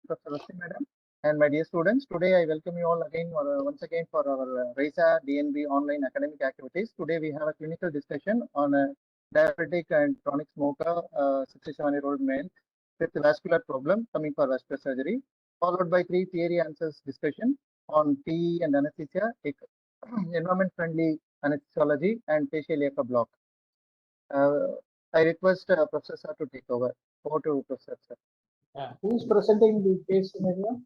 Professor Vasti Madam, and my dear students. Today I welcome you all again once again for our RAISA DNB online academic activities. Today we have a clinical discussion on a diabetic and chronic smoker, 67-year-old male with vascular problem coming for vascular surgery, followed by 3 theory answers discussion on PE and anesthesia, environment-friendly anesthesiology, and facial echo block. I request Professor Sir to take over. Over to Professor Sir. Who is presenting the case scenario?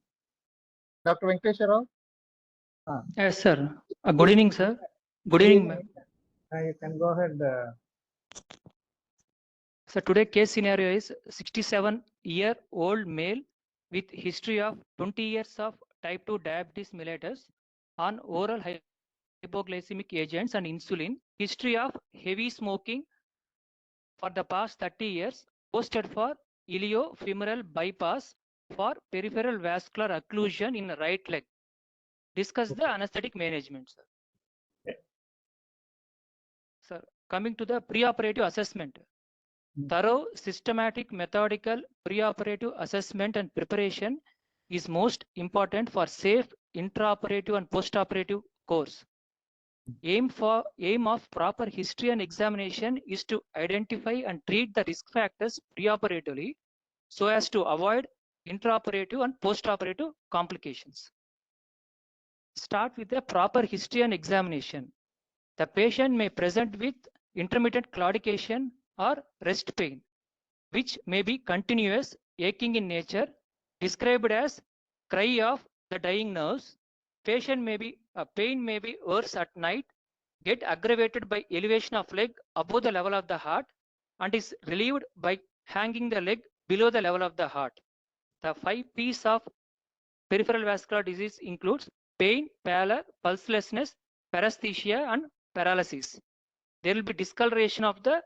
Dr. Venkateswara Rao. Yes, sir. Good evening, sir. Good evening, ma'am. You can go ahead. So today case scenario is 67-year-old male with history of 20 years of type 2 diabetes mellitus on oral hypoglycemic agents and insulin, history of heavy smoking for the past 30 years, posted for iliofemoral bypass for peripheral vascular occlusion in right leg. Discuss the anesthetic management, sir. Okay. Sir, coming to the preoperative assessment. Thorough, systematic, methodical preoperative assessment and preparation is most important for safe intraoperative and postoperative course. Aim of proper history and examination is to identify and treat the risk factors preoperatively so as to avoid intraoperative and postoperative complications. Start with a proper history and examination. The patient may present with intermittent claudication or rest pain, which may be continuous, aching in nature, described as cry of the dying nerves. Pain may be worse at night, get aggravated by elevation of leg above the level of the heart, and is relieved by hanging the leg below the level of the heart. The 5 P's of peripheral vascular disease includes pain, pallor, pulselessness, paresthesia, and paralysis. There will be discoloration of the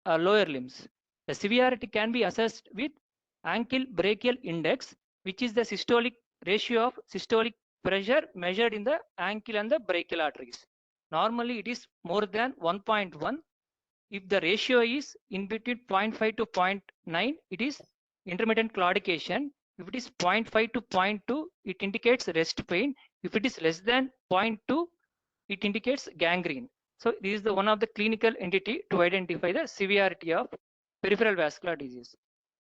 lower limbs. The severity can be assessed with ankle brachial index, which is the systolic ratio of systolic pressure measured in the ankle and the brachial arteries. Normally it is more than 1.1. If the ratio is in between 0.5 to 0.9, it is intermittent claudication. If it is 0.5 to 0.2, it indicates rest pain. If it is less than 0.2, it indicates gangrene. So this is the one of the clinical entity to identify the severity of peripheral vascular disease.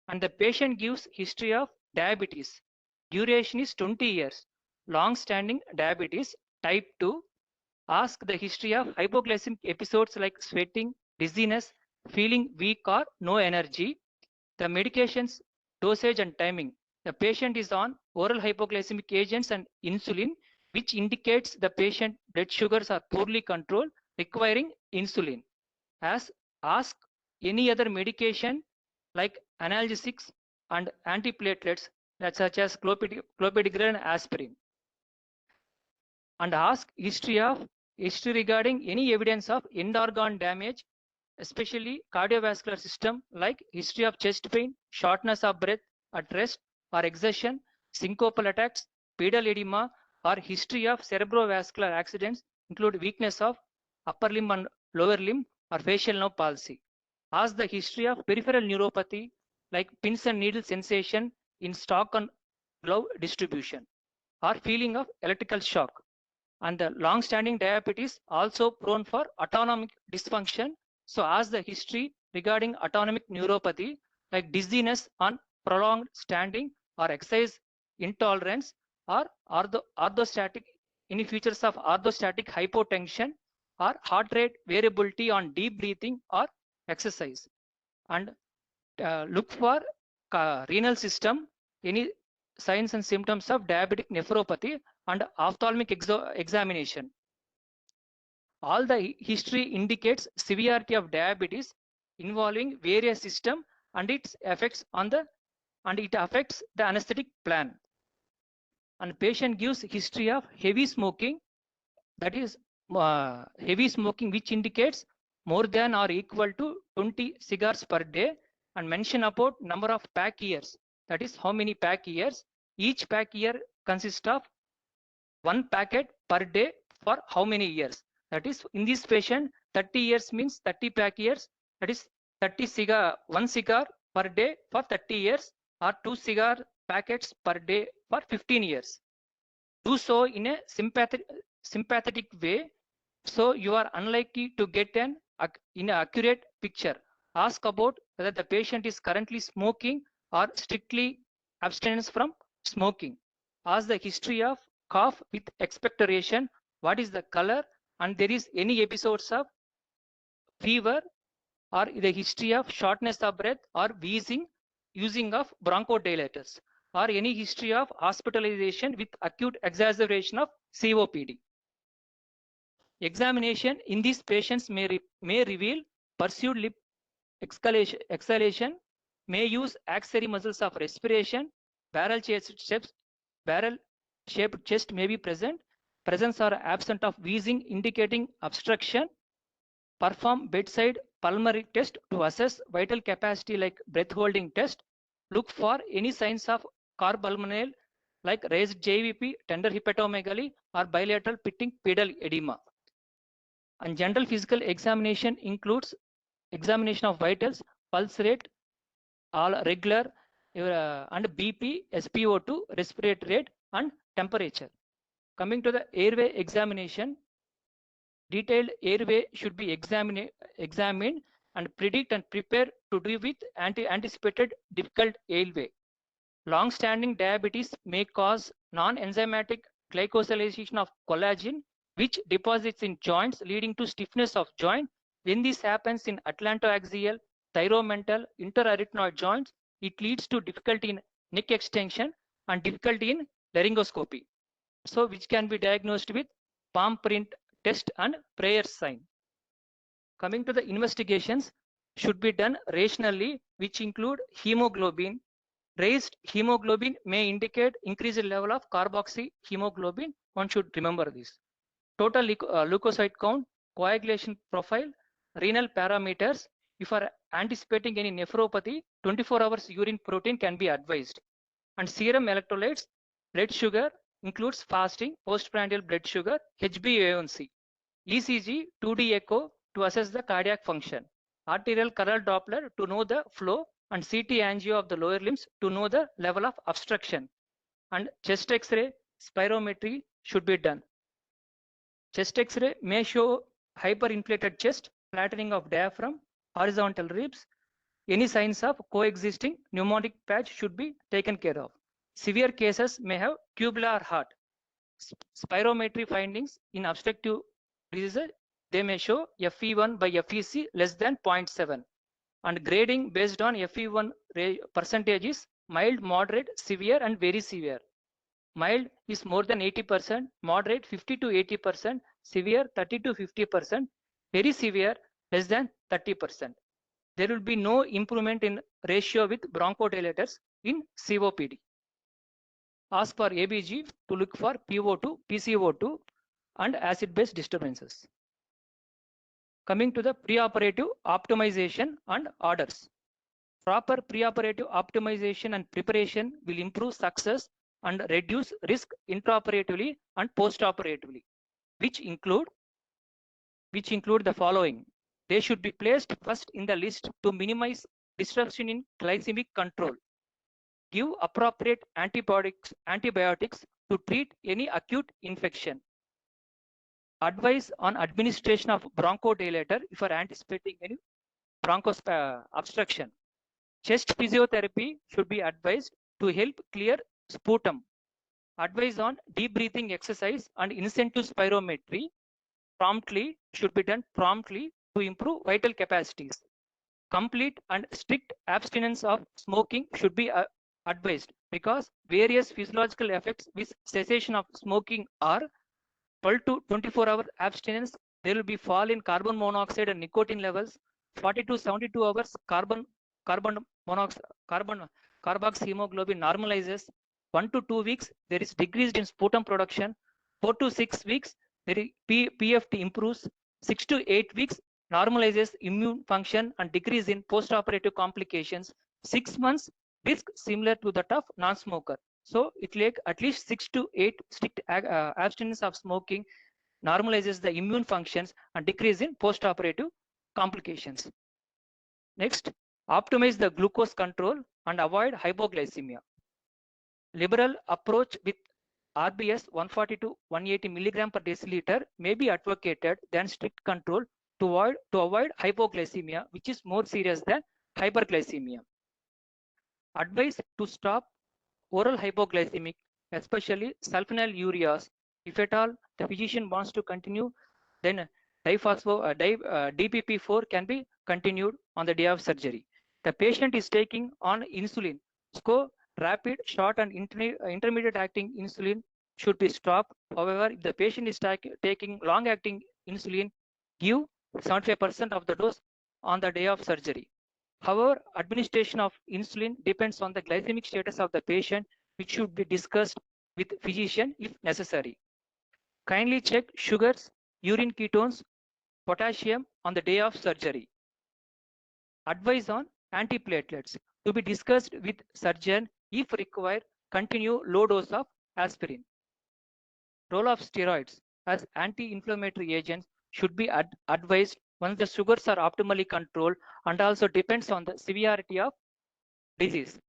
And the patient gives history of diabetes. Duration is 20 years. Long-standing diabetes, type 2. Ask the history of hypoglycemic episodes like sweating, dizziness, feeling weak or no energy. The medications, dosage and timing. The patient is on oral hypoglycemic agents and insulin, which indicates the patient blood sugars are poorly controlled, requiring insulin. Ask any other medication like analgesics and antiplatelets such as clopidogrel and aspirin. And ask history regarding any evidence of end organ damage, especially cardiovascular system, like history of chest pain, shortness of breath at rest or exertion, syncopal attacks, pedal edema, or history of cerebrovascular accidents include weakness of upper limb and lower limb or facial nerve palsy. Ask the history of peripheral neuropathy like pins and needle sensation in stock and glove distribution or feeling of electrical shock. And the long-standing diabetes also prone for autonomic dysfunction. So ask the history regarding autonomic neuropathy like dizziness on prolonged standing or exercise intolerance or orthostatic, any features of orthostatic hypotension or heart rate variability on deep breathing or exercise. And look for renal system, any signs and symptoms of diabetic nephropathy and ophthalmic examination. All the history indicates severity of diabetes involving various systems and its effects on the anesthetic plan. And patient gives history of heavy smoking, that is heavy smoking which indicates more than or equal to 20 cigars per day, and mention about number of pack years, that is how many pack years. Each pack year consists of 1 packet per day for how many years. That is, in this patient 30 years means 30 pack years, that is 1 cigar per day for 30 years, or 2 cigar packets per day for 15 years. Do so in a sympathetic way, so you are unlikely to get an accurate picture. Ask about whether the patient is currently smoking or strictly abstinence from smoking. Ask the history of cough with expectoration, what is the color, and there is any episodes of fever or the history of shortness of breath or wheezing, using of bronchodilators, or any history of hospitalization with acute exacerbation of COPD. Examination in these patients may reveal pursued lip exhalation, may use axillary muscles of respiration, barrel-shaped chest may be present, presence or absence of wheezing indicating obstruction. Perform bedside pulmonary test to assess vital capacity like breath holding test. Look for any signs of carbulmonale like raised JVP, tender hepatomegaly, or bilateral pitting pedal edema. And general physical examination includes examination of vitals, pulse rate, all regular, and BP, SpO2, respiratory rate, and temperature. Coming to the airway examination, detailed airway should be examined and predict and prepare to deal with anticipated difficult airway. Long-standing diabetes may cause non-enzymatic glycosylation of collagen, which deposits in joints, leading to stiffness of joint. When this happens in atlantoaxial, thyromental, interarytenoid joints, it leads to difficulty in neck extension and difficulty in laryngoscopy. So, which can be diagnosed with palm print test and prayer sign. Coming to the investigations, should be done rationally, which include hemoglobin. Raised hemoglobin may indicate increased level of carboxyhemoglobin. One should remember this. Total leukocyte count, coagulation profile, renal parameters. If you are anticipating any nephropathy, 24 hours urine protein can be advised. And serum electrolytes, blood sugar includes fasting, postprandial blood sugar, HbA1c, ECG, 2D echo to assess the cardiac function, arterial coronal Doppler to know the flow, and CT angio of the lower limbs to know the level of obstruction. And chest X-ray, spirometry should be done. Chest X-ray may show hyperinflated chest, flattening of diaphragm, horizontal ribs. Any signs of coexisting pneumatic patch should be taken care of. Severe cases may have tubular heart. Spirometry findings in obstructive diseases, they may show FE1 by FEC less than 0.7. And grading based on FE1 percentage is mild, moderate, severe, and very severe. Mild is more than 80%, moderate 50 to 80%, severe 30 to 50%, very severe less than 30%. There will be no improvement in ratio with bronchodilators in COPD. Ask for ABG to look for PO2, PCO2, and acid-base disturbances. Coming to the preoperative optimization and orders. Proper preoperative optimization and preparation will improve success and reduce risk intraoperatively and postoperatively, which include the following. They should be placed first in the list to minimize disruption in glycemic control. Give appropriate antibiotics to treat any acute infection. Advise on administration of bronchodilator if you are anticipating any obstruction. Chest physiotherapy should be advised to help clear sputum. Advise on deep breathing exercise and incentive spirometry should be done promptly to improve vital capacities. Complete and strict abstinence of smoking should be advised because various physiological effects with cessation of smoking are 12 to 24-hour abstinence. There will be fall in carbon monoxide and nicotine levels. 40 to 72 hours carboxyhemoglobin normalizes. 1 to 2 weeks there is decreased in sputum production. 4 to 6 weeks there is PFT improves. 6 to 8 weeks normalizes immune function and decrease in postoperative complications. 6 months risk similar to that of non-smoker. So it take at least 6 to 8 strict abstinence of smoking normalizes the immune functions and decrease in postoperative complications. Next, optimize the glucose control and avoid hypoglycemia. Liberal approach with RBS 140 to 180 milligram per deciliter may be advocated than strict control to avoid hypoglycemia, which is more serious than hyperglycemia. Advice to stop oral hypoglycemic, especially sulfonylureas. If at all the physician wants to continue, then DPP4 can be continued on the day of surgery. The patient is taking on insulin, so rapid, short, and intermediate acting insulin should be stopped. However, if the patient is taking long acting insulin, give 75% of the dose on the day of surgery. However, administration of insulin depends on the glycemic status of the patient, which should be discussed with physician if necessary. Kindly check sugars, urine ketones, potassium on the day of surgery. Advice on antiplatelets to be discussed with surgeon. If required, continue low dose of aspirin. Role of steroids as anti-inflammatory agents should be advised once the sugars are optimally controlled, and also depends on the severity of disease.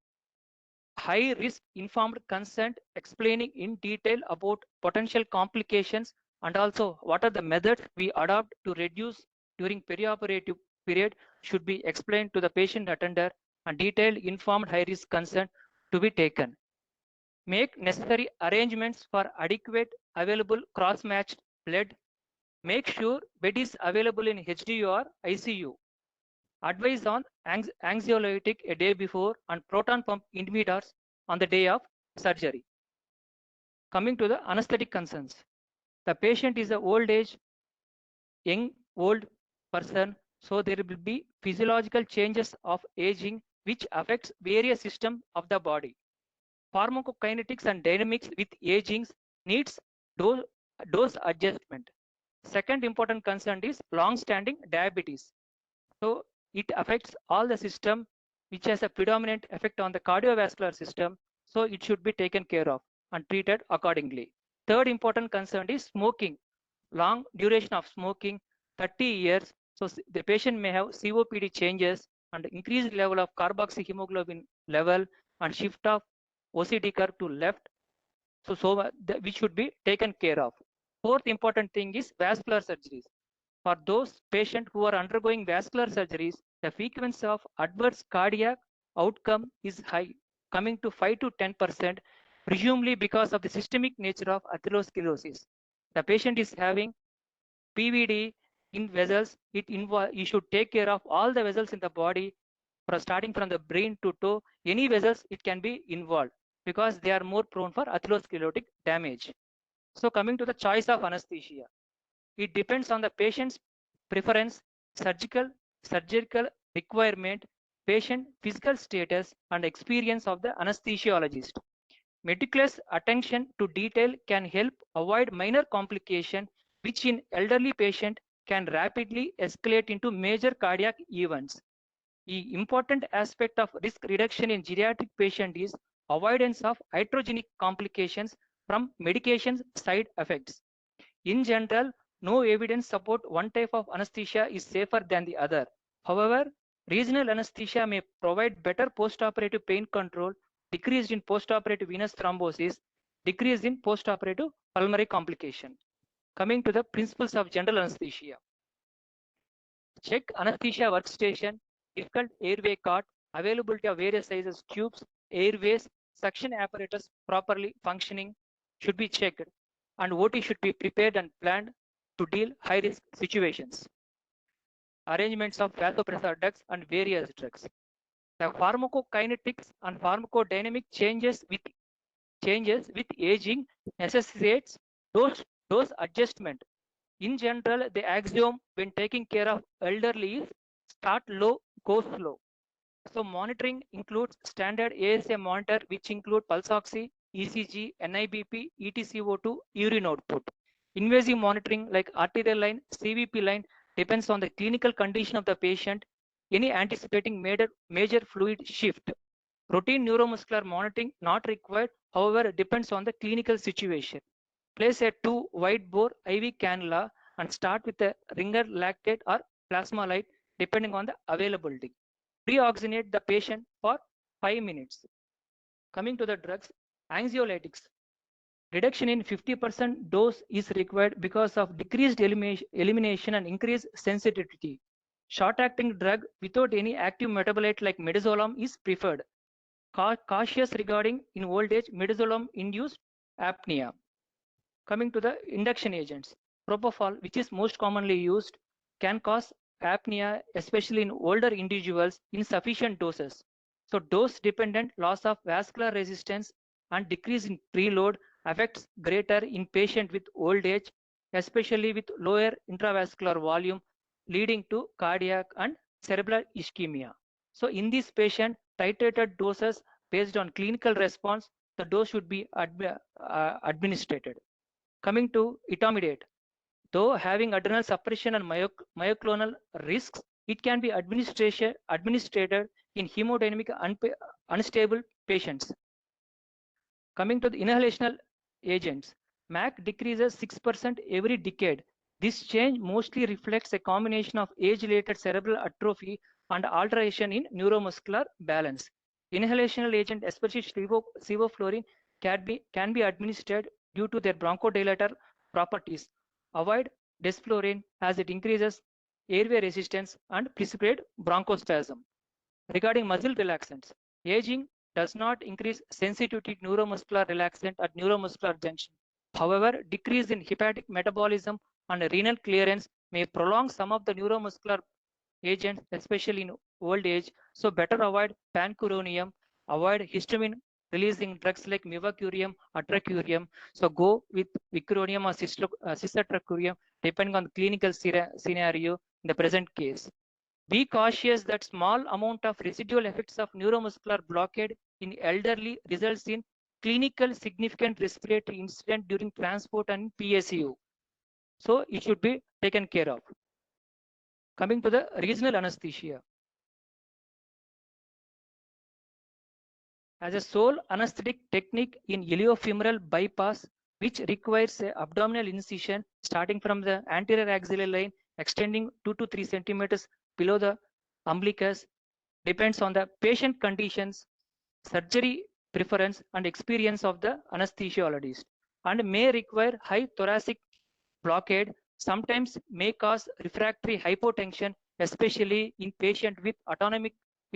High risk informed consent explaining in detail about potential complications and also what are the methods we adopt to reduce during perioperative period should be explained to the patient attender, and detailed informed high risk consent to be taken. Make necessary arrangements for adequate available cross-matched blood. Make sure bed is available in HDU or ICU. Advice on anxiolytic a day before and proton pump inhibitors on the day of surgery. Coming to the anesthetic concerns. The patient is an old age, young, old person, so there will be physiological changes of aging which affects various systems of the body. Pharmacokinetics and dynamics with aging needs dose adjustment. Second important concern is long-standing diabetes. So it affects all the system which has a predominant effect on the cardiovascular system. So it should be taken care of and treated accordingly. Third important concern is smoking. Long duration of smoking, 30 years. So the patient may have COPD changes and increased level of carboxyhemoglobin level and shift of OCD curve to left. Which should be taken care of. Fourth important thing is vascular surgeries. For those patients who are undergoing vascular surgeries, the frequency of adverse cardiac outcome is high, coming to 5 to 10%, presumably because of the systemic nature of atherosclerosis. The patient is having PVD in vessels. You should take care of all the vessels in the body, starting from the brain to toe. Any vessels it can be involved because they are more prone for atherosclerotic damage. So coming to the choice of anesthesia, it depends on the patient's preference, surgical requirement, patient physical status, and experience of the anesthesiologist. Meticulous attention to detail can help avoid minor complication, which in elderly patient can rapidly escalate into major cardiac events. The important aspect of risk reduction in geriatric patient is avoidance of iatrogenic complications from medications side effects. In general, no evidence support one type of anesthesia is safer than the other. However, regional anesthesia may provide better postoperative pain control, decrease in postoperative venous thrombosis, decrease in postoperative pulmonary complication. Coming to the principles of general anesthesia. Check anesthesia workstation, difficult airway cart, availability of various sizes tubes, airways, suction apparatus properly functioning should be checked, and OT should be prepared and planned to deal high-risk situations. Arrangements of vasopressor ducts and various drugs. The pharmacokinetics and pharmacodynamic changes with aging necessitates dose adjustment. In general, the axiom when taking care of elderly is start low, go slow. So monitoring includes standard ASA monitor, which include pulse oxy, ECG, NIBP, ETCO2, urine output. Invasive monitoring like arterial line, CVP line depends on the clinical condition of the patient, any anticipating major fluid shift. Routine neuromuscular monitoring not required, however, it depends on the clinical situation. Place a 2 wide bore IV cannula and start with a ringer lactate or plasma light depending on the availability. Pre-oxygenate the patient for 5 minutes. Coming to the drugs, Anxiolytics. Reduction in 50% dose is required because of decreased elimination and increased sensitivity. Short-acting drug without any active metabolite like midazolam is preferred. Cautious regarding in old age midazolam-induced apnea. Coming to the induction agents, propofol, which is most commonly used, can cause apnea, especially in older individuals in sufficient doses. So dose-dependent loss of vascular resistance and decrease in preload affects greater in patient with old age, especially with lower intravascular volume, leading to cardiac and cerebral ischemia. So in this patient, titrated doses based on clinical response, the dose should be administered. Coming to etomidate, though having adrenal suppression and myoclonal risks, it can be administered in hemodynamic unstable patients. Coming to the inhalational agents, MAC decreases 6% every decade. This change mostly reflects a combination of age-related cerebral atrophy and alteration in neuromuscular balance. Inhalational agent, especially sevoflurane, can be administered due to their bronchodilator properties. Avoid desflurane as it increases airway resistance and precipitate bronchospasm. Regarding muscle relaxants, aging does not increase sensitivity to neuromuscular relaxant at neuromuscular junction. However, decrease in hepatic metabolism and renal clearance may prolong some of the neuromuscular agents, especially in old age. So better avoid pancuronium, avoid histamine releasing drugs like mivacurium, atracurium. So go with vicuronium or cisatracurium depending on the clinical scenario in the present case. Be cautious that small amount of residual effects of neuromuscular blockade in elderly results in clinical significant respiratory incident during transport and PSU. So it should be taken care of. Coming to the regional anesthesia. As a sole anesthetic technique in iliofemoral bypass, which requires an abdominal incision starting from the anterior axillary line, extending 2 to 3 centimeters below the umbilicus, depends on the patient conditions, surgery preference, and experience of the anesthesiologist, and may require high thoracic blockade, sometimes may cause refractory hypotension, especially in patient with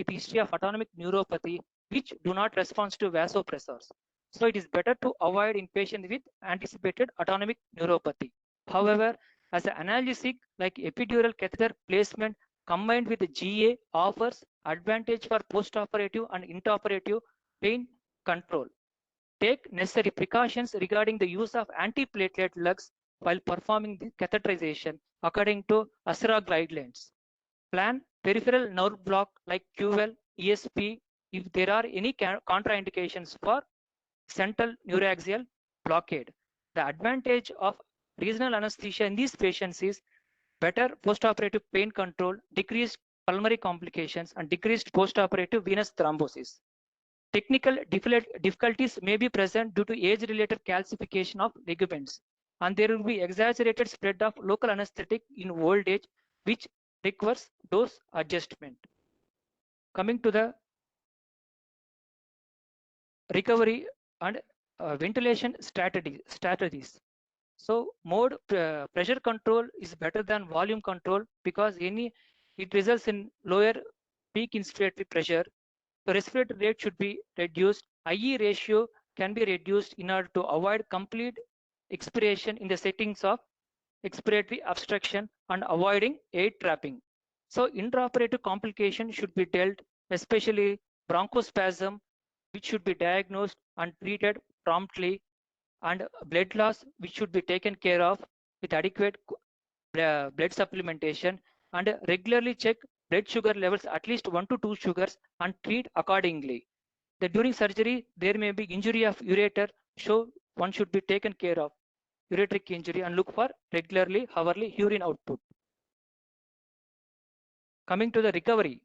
history of autonomic neuropathy, which do not respond to vasopressors. So it is better to avoid in patients with anticipated autonomic neuropathy. However, as an analgesic like epidural catheter placement combined with the GA offers advantage for postoperative and intraoperative pain control. Take necessary precautions regarding the use of antiplatelet lugs while performing the catheterization according to ASRA guidelines. Plan peripheral nerve block like QL, ESP if there are any contraindications for central neuraxial blockade. The advantage of regional anesthesia in these patients is better postoperative pain control, decreased pulmonary complications, and decreased postoperative venous thrombosis. Technical difficulties may be present due to age-related calcification of ligaments, and there will be exaggerated spread of local anesthetic in old age, which requires dose adjustment. Coming to the recovery and ventilation strategies. So mode pressure control is better than volume control because it results in lower peak inspiratory pressure. The respiratory rate should be reduced. IE ratio can be reduced in order to avoid complete expiration in the settings of expiratory obstruction and avoiding air trapping. So intraoperative complications should be dealt, especially bronchospasm, which should be diagnosed and treated promptly, and blood loss, which should be taken care of with adequate blood supplementation, and regularly check blood sugar levels at least 1 to 2 sugars and treat accordingly. During surgery, there may be injury of ureter, so one should be taken care of ureteric injury and look for regularly hourly urine output. Coming to the recovery,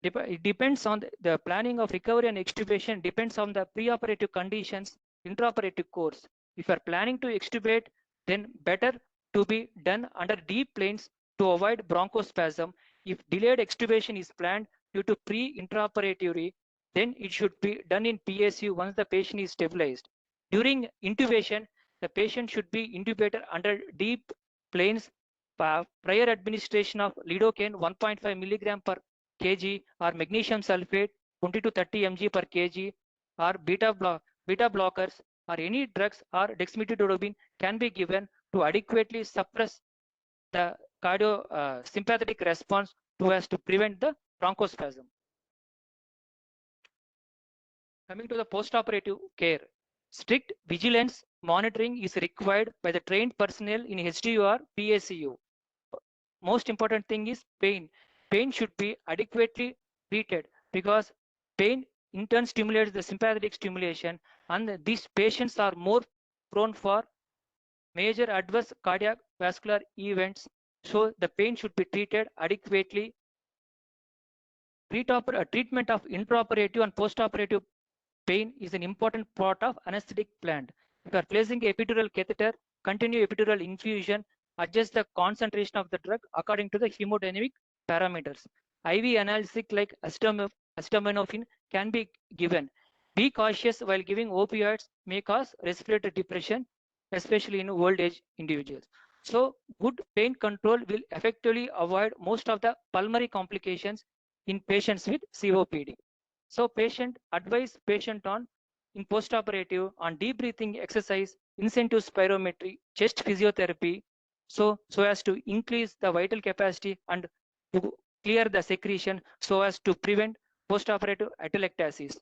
it depends on the planning of recovery and extubation depends on the preoperative conditions, intraoperative course. If you are planning to extubate, then better to be done under deep planes to avoid bronchospasm. If delayed extubation is planned due to pre-intraoperative then it should be done in PSU once the patient is stabilized. During intubation, the patient should be intubated under deep planes. Prior administration of lidocaine 1.5 milligram per kg or magnesium sulfate 20 to 30 mg per kg or beta blockers or any drugs or dexmedetomidine can be given to adequately suppress the sympathetic response so as to prevent the bronchospasm. Coming to the postoperative care, strict vigilance monitoring is required by the trained personnel in HDU or PSCU. Most important thing is pain. Pain should be adequately treated because pain in turn stimulates the sympathetic stimulation, and these patients are more prone for major adverse cardiac vascular events. So the pain should be treated adequately. Treatment of intraoperative and postoperative pain is an important part of anesthetic plan. If you are placing epidural catheter, continue epidural infusion, adjust the concentration of the drug according to the hemodynamic parameters. IV analgesic like acetaminophen can be given. Be cautious while giving opioids may cause respiratory depression, especially in old age individuals. So good pain control will effectively avoid most of the pulmonary complications in patients with COPD. So advise patient on in postoperative on deep breathing exercise, incentive spirometry, chest physiotherapy, so as to increase the vital capacity and to clear the secretion so as to prevent postoperative atelectasis.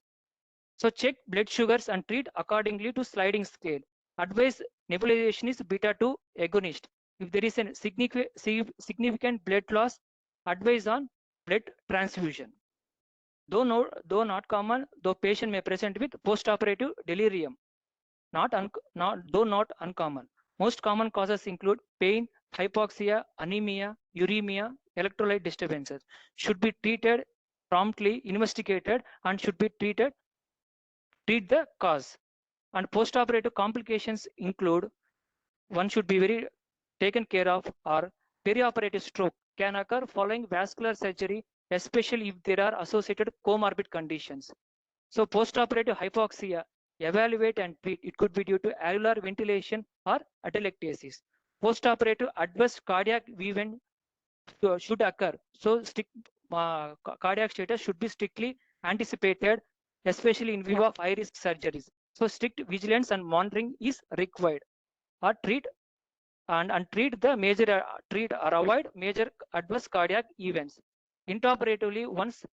So check blood sugars and treat accordingly to sliding scale. Advise nebulization is beta-2 agonist. If there is a significant blood loss, advise on blood transfusion. Though not common, though patient may present with postoperative delirium, though not uncommon. Most common causes include pain, hypoxia, anemia, uremia, electrolyte disturbances. Should be treated promptly, investigated, and should be treat the cause. And postoperative complications include, one should be very taken care of, or perioperative stroke can occur following vascular surgery, especially if there are associated comorbid conditions. So postoperative hypoxia, evaluate and treat. It could be due to alveolar ventilation or atelectasis. Postoperative adverse cardiac event should occur. So cardiac status should be strictly anticipated, especially in view of high-risk surgeries. So strict vigilance and monitoring is required. Or treat the major treat or avoid major adverse cardiac events. Intraoperatively, once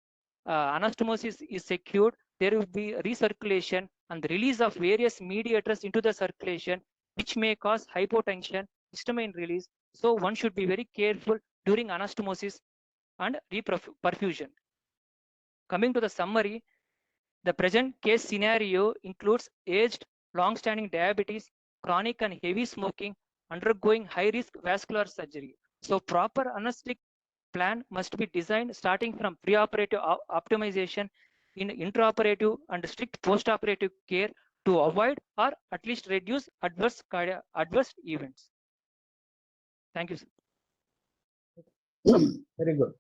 anastomosis is secured, there will be recirculation and the release of various mediators into the circulation, which may cause hypotension, histamine release. So one should be very careful during anastomosis and reperfusion. Coming to the summary, the present case scenario includes aged, long-standing diabetes, chronic and heavy smoking, undergoing high-risk vascular surgery. So proper anesthetic plan must be designed starting from preoperative optimization in intraoperative and strict postoperative care to avoid or at least reduce adverse events. Thank you, sir. Very good.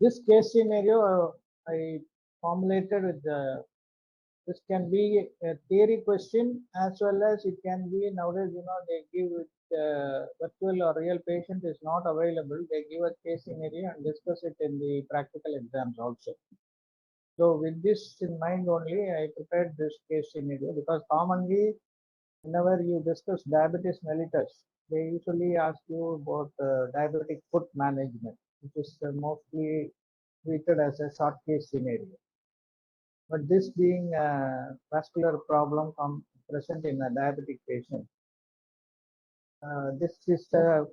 This case scenario I formulated with this can be a theory question as well as it can be nowadays, they give it virtual or real patient is not available. They give a case scenario and discuss it in the practical exams also. So with this in mind only, I prepared this case scenario because commonly whenever you discuss diabetes mellitus, they usually ask you about diabetic foot management, which is mostly treated as a short case scenario. But this being a vascular problem present in a diabetic patient, this is a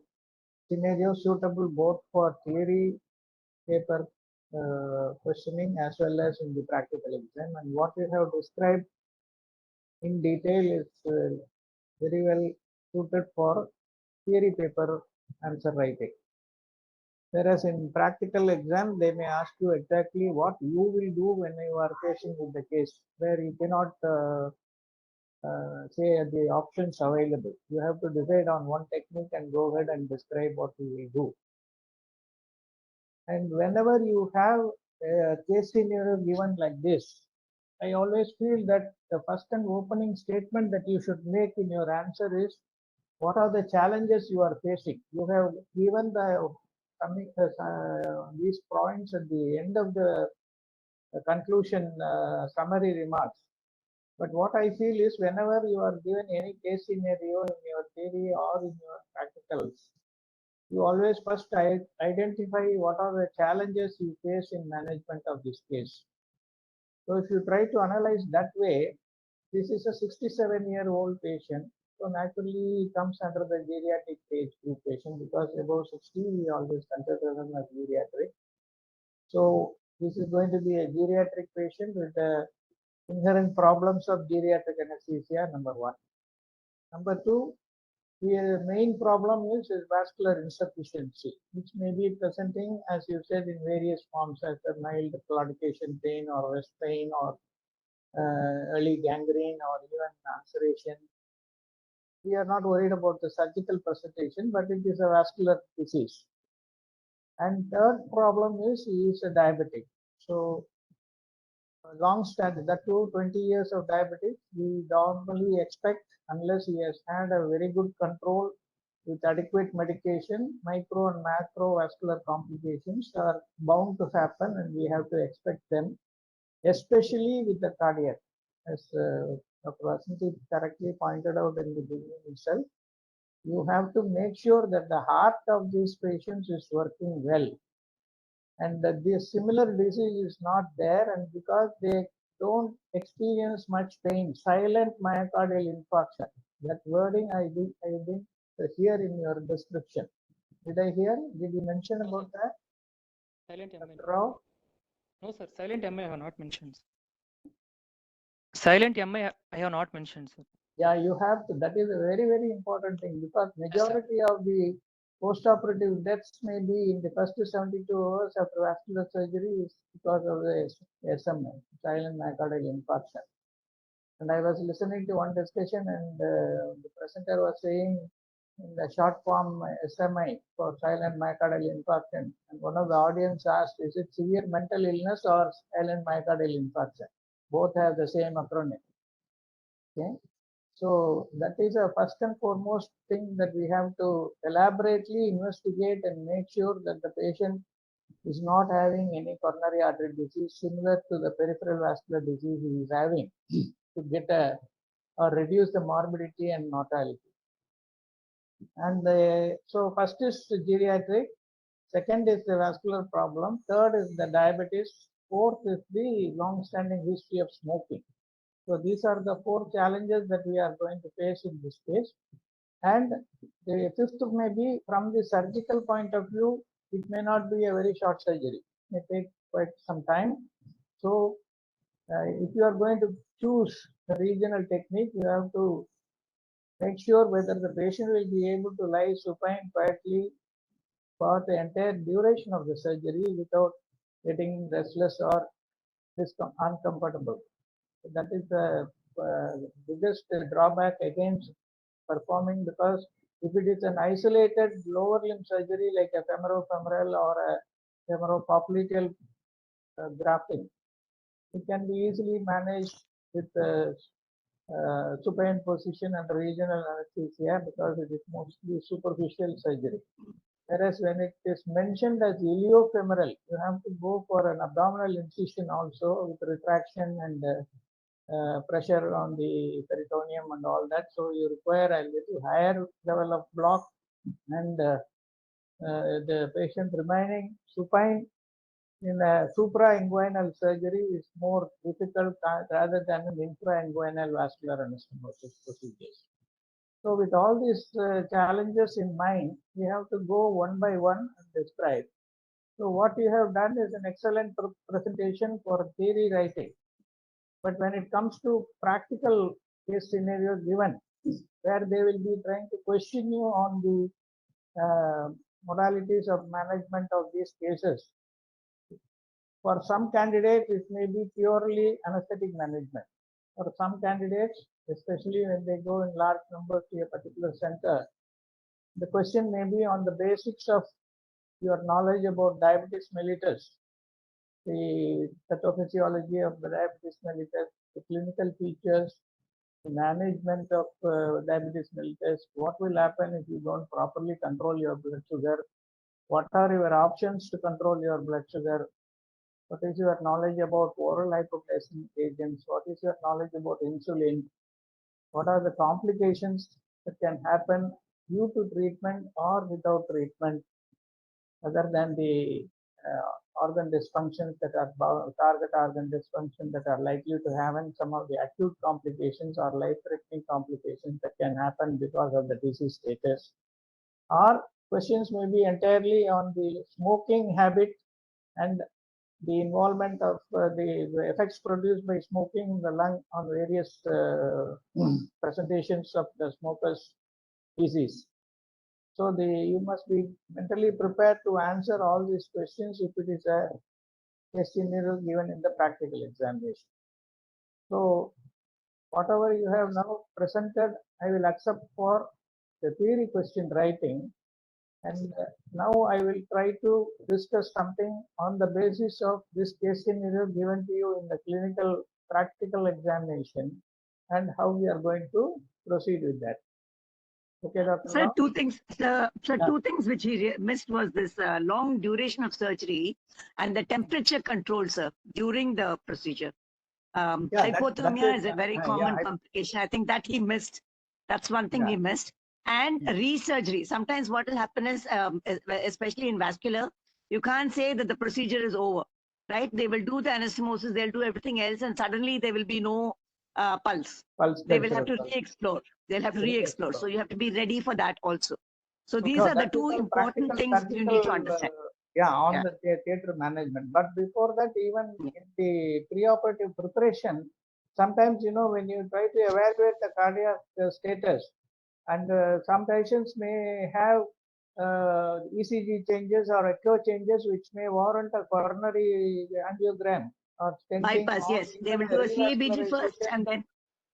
scenario suitable both for theory paper questioning as well as in the practical exam. And what we have described in detail is very well suited for theory paper answer writing. Whereas in practical exam, they may ask you exactly what you will do when you are facing with the case, where you cannot say the options available. You have to decide on one technique and go ahead and describe what you will do. And whenever you have a case scenario given like this, I always feel that the first and opening statement that you should make in your answer is, what are the challenges you are facing? You have given these points at the end of the conclusion summary remarks. But what I feel is, whenever you are given any case scenario in your theory or in your practicals, you always first identify what are the challenges you face in management of this case. So if you try to analyze that way, this is a 67-year-old patient. So naturally he comes under the geriatric age group patient, because above 60 we always consider them as geriatric. So this is going to be a geriatric patient with the inherent problems of geriatric anesthesia, number one. Number two, the main problem is vascular insufficiency, which may be presenting, as you said, in various forms, as a mild claudication pain or rest pain or early gangrene or even ulceration. We are not worried about the surgical presentation, but it is a vascular disease. And third problem is he is a diabetic. So long standing, that too 20 years of diabetes, we normally expect, unless he has had a very good control with adequate medication, micro and macro vascular complications are bound to happen, and we have to expect them, especially with the cardiac, as Dr. Vasanthi correctly pointed out in the beginning itself. You have to make sure that the heart of these patients is working well, and that this similar disease is not there, and because they don't experience much pain, silent myocardial infarction. That wording I didn't hear in your description. Did I hear? Did you mention about that? Silent MI. Dr. Rao? No, sir. Silent MI I have not mentioned. Silent MI I have not mentioned, sir. Yeah, you have to. That is a very, very important thing, because majority of the post-operative deaths may be in the first 72 hours after vascular surgery is because of the SMA, silent myocardial infarction. And I was listening to one discussion, and the presenter was saying in the short form SMI for silent myocardial infarction. And one of the audience asked, is it severe mental illness or silent myocardial infarction? Both have the same acronym. Okay. So that is a first and foremost thing that we have to elaborately investigate and make sure that the patient is not having any coronary artery disease similar to the peripheral vascular disease he is having, to get or reduce the morbidity and mortality. And so first is geriatric, second is the vascular problem, third is the diabetes, fourth is the long-standing history of smoking. So these are the four challenges that we are going to face in this case. And the fifth may be, from the surgical point of view, it may not be a very short surgery. It may take quite some time. So if you are going to choose the regional technique, you have to make sure whether the patient will be able to lie supine quietly for the entire duration of the surgery without getting restless or uncomfortable. That is the biggest drawback against performing, because if it is an isolated lower limb surgery like a femoral or a femoropopliteal grafting, it can be easily managed with supine position and regional anesthesia, because it is mostly superficial surgery. Whereas when it is mentioned as iliofemoral, you have to go for an abdominal incision also with retraction and pressure on the peritoneum and all that. So you require a little higher level of block, and the patient remaining supine in a suprainguinal surgery is more difficult rather than an infrainguinal vascular anastomosis procedures. So with all these challenges in mind, we have to go one by one and describe. So what you have done is an excellent presentation for theory writing. But when it comes to practical case scenarios given, where they will be trying to question you on the modalities of management of these cases, for some candidates, it may be purely anesthetic management. For some candidates, especially when they go in large numbers to a particular center, the question may be on the basics of your knowledge about diabetes mellitus. the pathophysiology of the diabetes mellitus, the clinical features, the management of diabetes mellitus, what will happen if you don't properly control your blood sugar, what are your options to control your blood sugar, what is your knowledge about oral hypoglycemic agents, what is your knowledge about insulin, what are the complications that can happen due to treatment or without treatment, other than the organ dysfunctions that are target organ dysfunction that are likely to have, and some of the acute complications or life-threatening complications that can happen because of the disease status. Or questions may be entirely on the smoking habit and the involvement of the effects produced by smoking in the lung on various presentations of the smoker's disease. So you must be mentally prepared to answer all these questions if it is a test scenario given in the practical examination. So whatever you have now presented, I will accept for the theory question writing. And now I will try to discuss something on the basis of this case scenario given to you in the clinical practical examination and how we are going to proceed with that. Okay, Dr. Sir, Rao? two things. Sir, Yeah. two things which he missed was this long duration of surgery and the temperature control, sir, during the procedure. Yeah, Hypothermia is a very yeah, common complication. I think that he missed. That's one thing he missed. And resurgery. Sometimes what will happen is, especially in vascular, you can't say that the procedure is over, right? They will do the anastomosis, they'll do everything else, and suddenly there will be no pulse. They will have to re-explore. They'll have to re-explore. So you have to be ready for that also. So these are the two important things you need to understand. On the theatre management. But before that, even in the preoperative preparation, sometimes, you know, when you try to evaluate the cardiac status, and some patients may have ECG changes or echo changes which may warrant a coronary angiogram or stenting. Bypass, yes. They will do a CABG first and then,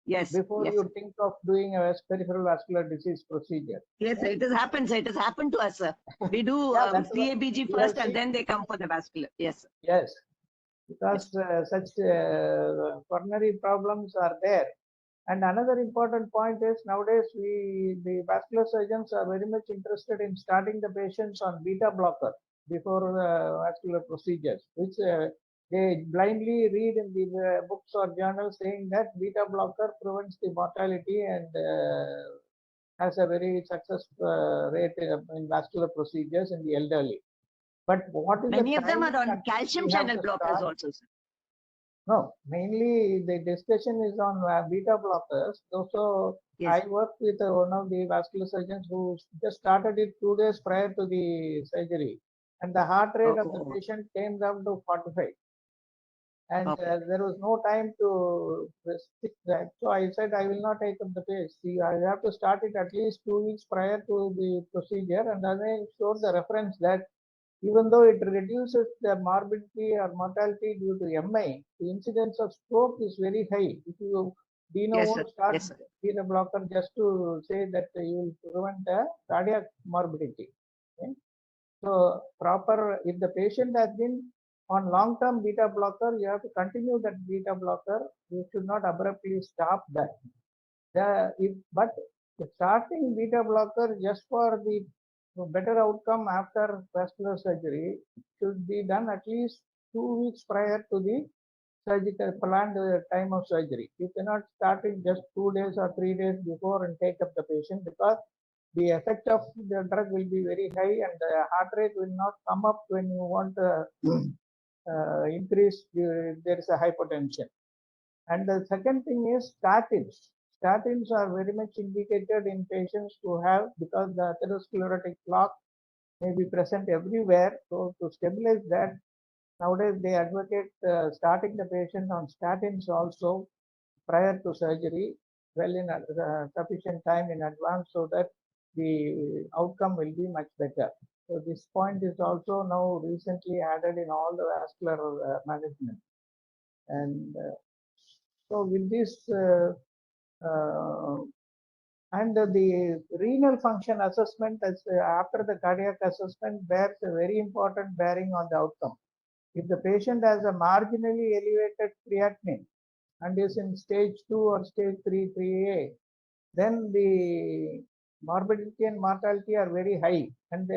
yes. Before you think of doing a peripheral vascular disease procedure. Yes, sir, it has happened, sir. It has happened to us, sir. We do CABG first and then they come for the vascular. Yes, sir. Yes, because such coronary problems are there. And another important point is nowadays the vascular surgeons are very much interested in starting the patients on beta blocker before vascular procedures, which they blindly read in the books or journals saying that beta blocker prevents the mortality and has a very success rate in vascular procedures in the elderly. But what is many of them are on calcium channel blockers also, sir. No, mainly the discussion is on beta blockers. Also, yes. I worked with one of the vascular surgeons who just started it 2 days prior to the surgery, and the heart rate of the patient came down to 45. And there was no time to restrict that. So I said, I will not take up the pace. See, I have to start it at least 2 weeks prior to the procedure. And then I showed the reference that even though it reduces the morbidity or mortality due to MI, the incidence of stroke is very high. If you start beta blocker just to say that you will prevent the cardiac morbidity. Okay? So if the patient has been on long-term beta blocker, you have to continue that beta blocker. You should not abruptly stop that. But starting beta blocker just for the better outcome after vascular surgery should be done at least 2 weeks prior to the surgical planned time of surgery. You cannot start it just 2 days or 3 days before and take up the patient, because the effect of the drug will be very high and the heart rate will not come up when you want to increase, there is a hypotension. And the second thing is statins. Statins are very much indicated in patients who have, because the atherosclerotic plaque may be present everywhere. So to stabilize that, nowadays they advocate starting the patient on statins also prior to surgery, well in sufficient time in advance, so that the outcome will be much better. So this point is also now recently added in all the vascular management. And so with this, and the renal function assessment as after the cardiac assessment bears a very important bearing on the outcome. If the patient has a marginally elevated creatinine and is in stage 2 or stage 3, 3A, then the morbidity and mortality are very high, and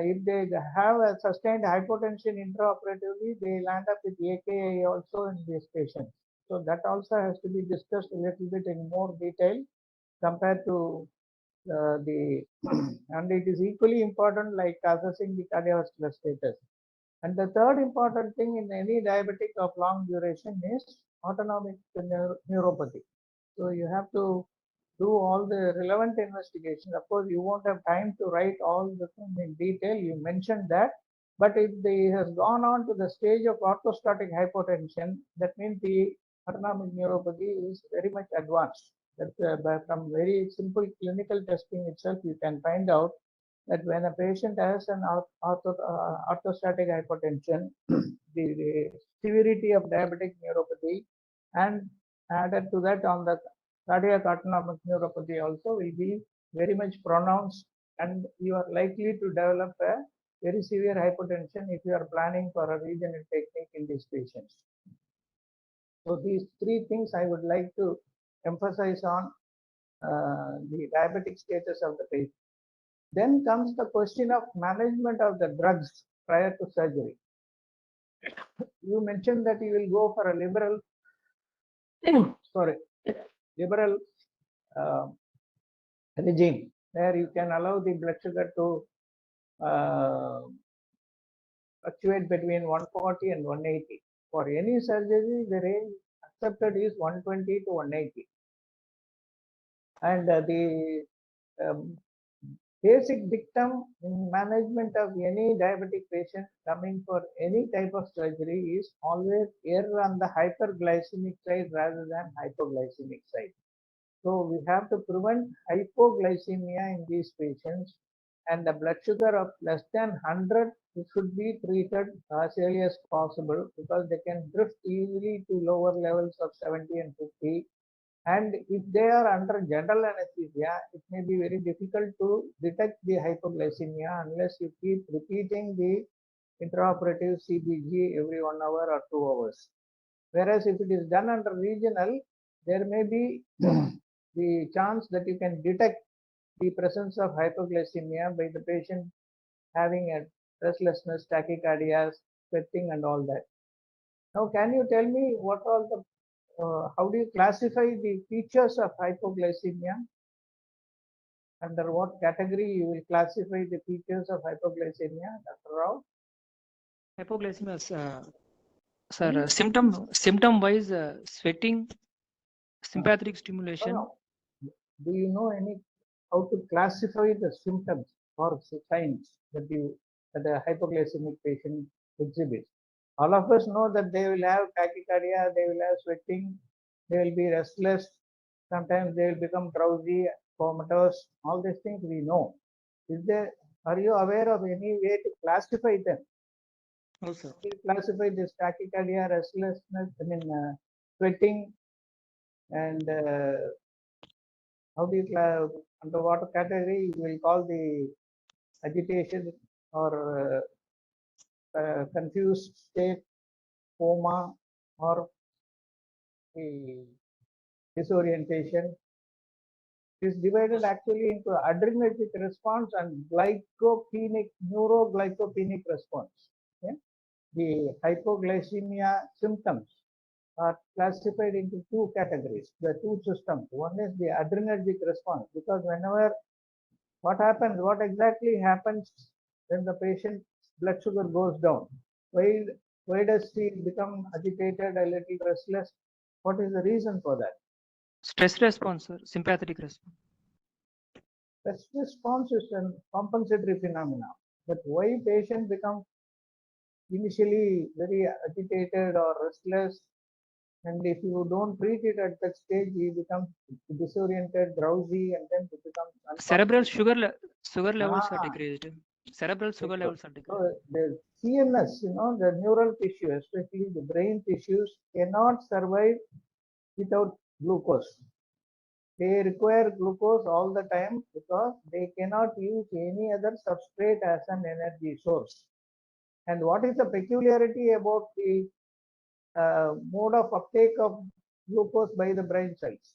if they have a sustained hypotension intraoperatively, they land up with AKI also in these patients. So that also has to be discussed a little bit in more detail compared to and it is equally important like assessing the cardiovascular status. And the third important thing in any diabetic of long duration is autonomic neuropathy. So you have to do all the relevant investigations. Of course, you won't have time to write all the things in detail. You mentioned that. But if they has gone on to the stage of orthostatic hypotension, that means the autonomic neuropathy is very much advanced. That from very simple clinical testing itself, you can find out that when a patient has an orthostatic hypotension, the severity of diabetic neuropathy and added to that on the cardiac autonomic neuropathy also will be very much pronounced, and you are likely to develop a very severe hypotension if you are planning for a regenerative technique in these patients. So these three things I would like to emphasize on the diabetic status of the patient. Then comes the question of management of the drugs prior to surgery. You mentioned that you will go for a liberal regime where you can allow the blood sugar to fluctuate between 140 and 180. For any surgery, the range accepted is 120 to 180. And the basic dictum in management of any diabetic patient coming for any type of surgery is always err on the hyperglycemic side rather than hypoglycemic side. So we have to prevent hypoglycemia in these patients, and the blood sugar of less than 100 should be treated as early as possible because they can drift easily to lower levels of 70 and 50. And if they are under general anesthesia, it may be very difficult to detect the hypoglycemia unless you keep repeating the intraoperative CBG every 1 hour or 2 hours. Whereas if it is done under regional, there may be the chance that you can detect the presence of hypoglycemia by the patient having a restlessness, tachycardia, sweating and all that. Now, can you tell me what all the how do you classify the features of hypoglycemia? Under what category you will classify the features of hypoglycemia, Dr. Rao? Hypoglycemia is, sir, symptom wise, sweating, sympathetic stimulation. No. Do you know how to classify the symptoms or signs that a hypoglycemic patient exhibits? All of us know that they will have tachycardia, they will have sweating, they will be restless, sometimes they will become drowsy, comatose, all these things we know. Are you aware of any way to classify them? No, sir. You classify this tachycardia, restlessness, sweating, and how do you under what category you will call the agitation or confused state, coma, or the disorientation? Is divided actually into adrenergic response and neuroglycopenic response. Okay? The hypoglycemia symptoms are classified into two categories, the two systems. One is the adrenergic response, because what exactly happens when the patient's blood sugar goes down? Why does he become agitated, a little restless? What is the reason for that? Stress response, sir. Sympathetic response. Stress response is a compensatory phenomenon. But why patient becomes initially very agitated or restless, and if you don't treat it at that stage, he becomes disoriented, drowsy, and then it becomes cerebral sugar levels are decreased. Cerebral sugar levels are decreased. So the CNS, the neural tissue, especially the brain tissues, cannot survive without glucose. They require glucose all the time because they cannot use any other substrate as an energy source. And what is the peculiarity about the mode of uptake of glucose by the brain cells?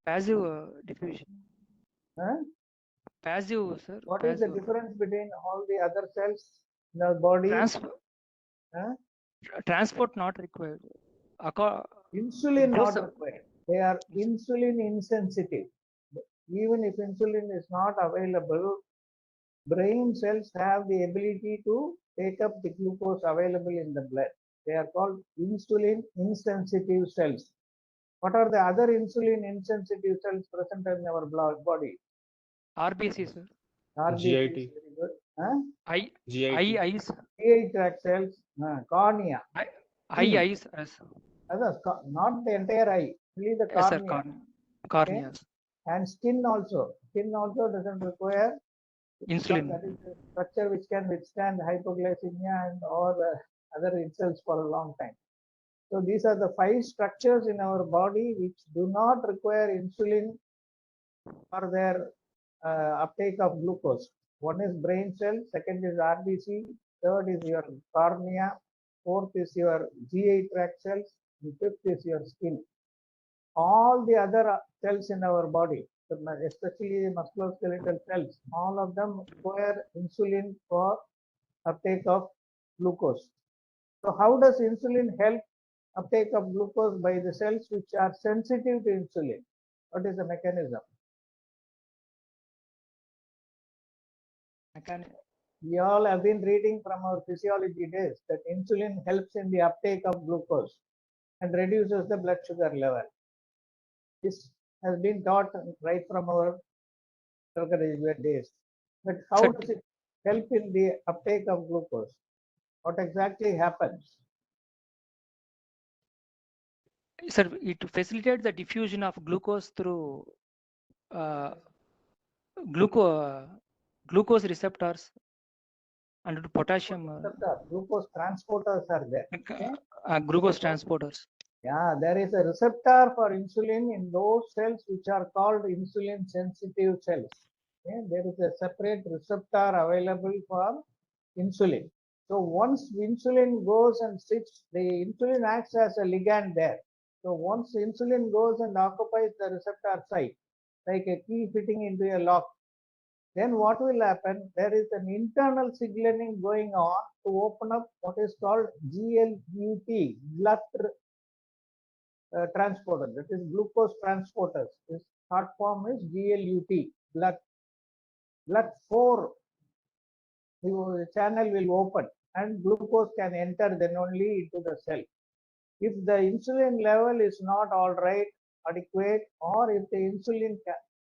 Passive diffusion. Huh? Passive, sir. What is the passive. difference between all the other cells in the body? Huh? Transport not required. Insulin Those not required. They are insulin insensitive. Even if insulin is not available, brain cells have the ability to take up the glucose available in the blood. They are called insulin insensitive cells. What are the other insulin insensitive cells present in our body? RBC, sir. RBC GIT. is very good. Huh? GIT. GI tract cells, cornea. Eyes, yes. Not the entire eye, only the Yes, sir. cornea. Cornea. Okay. And skin also. Skin also doesn't require Insulin. That is a structure which can withstand hypoglycemia and or other insults for a long time. So these are the 5 structures in our body which do not require insulin for their uptake of glucose. One is brain cell, second is RBC, third is your cornea, fourth is your GI tract cells, and fifth is your skin. All the other cells in our body, especially musculoskeletal cells, all of them require insulin for uptake of glucose. So how does insulin help uptake of glucose by the cells which are sensitive to insulin? What is the mechanism? We all have been reading from our physiology days that insulin helps in the uptake of glucose and reduces the blood sugar level. This has been taught right from our undergraduate days. But how does it help in the uptake of glucose? What exactly happens? Sir, it facilitates the diffusion of glucose through glucose receptors and potassium. Glucose transporters are there. Okay? Glucose transporters. Yeah, there is a receptor for insulin in those cells which are called insulin sensitive cells. Okay? There is a separate receptor available for insulin. So once insulin goes and sits, the insulin acts as a ligand there. So once insulin goes and occupies the receptor site, like a key fitting into a lock, then what will happen? There is an internal signaling going on to open up what is called GLUT, blood transporter, that is glucose transporters. This short form is GLUT, blood 4 the channel will open and glucose can enter then only into the cell. If the insulin level is not all right, adequate, or if the insulin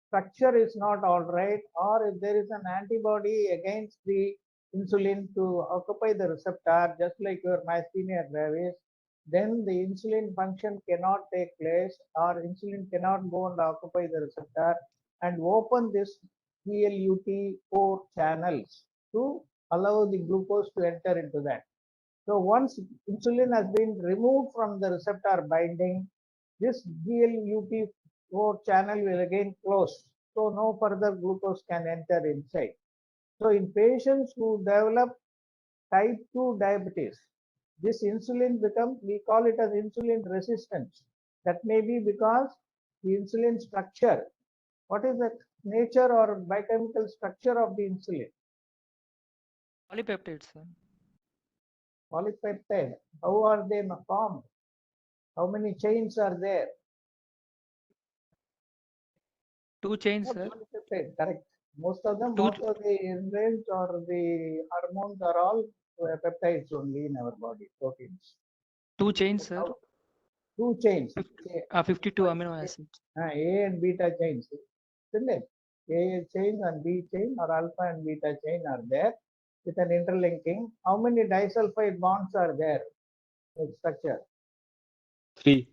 structure is not all right, or if there is an antibody against the insulin to occupy the receptor, just like your myasthenia gravis, then the insulin function cannot take place, or insulin cannot go and occupy the receptor and open this GLUT4 channels to allow the glucose to enter into that. So once insulin has been removed from the receptor binding, this GLUT4 channel will again close. So no further glucose can enter inside. So in patients who develop type 2 diabetes, this insulin becomes, we call it as insulin resistance. That may be because the insulin structure, what is the nature or biochemical structure of the insulin? Polypeptides, sir. Polypeptide, how are they formed? How many chains are there? 2 chains, sir. Polypeptide, correct. Most of them, most of the enzymes or the hormones are all peptides only in our body, proteins. 2 chains, sir. 2 chains. 52 amino acids. A and beta chains, isn't it? A chain and B chain or alpha and beta chain are there with an interlinking. How many disulfide bonds are there in structure? 3.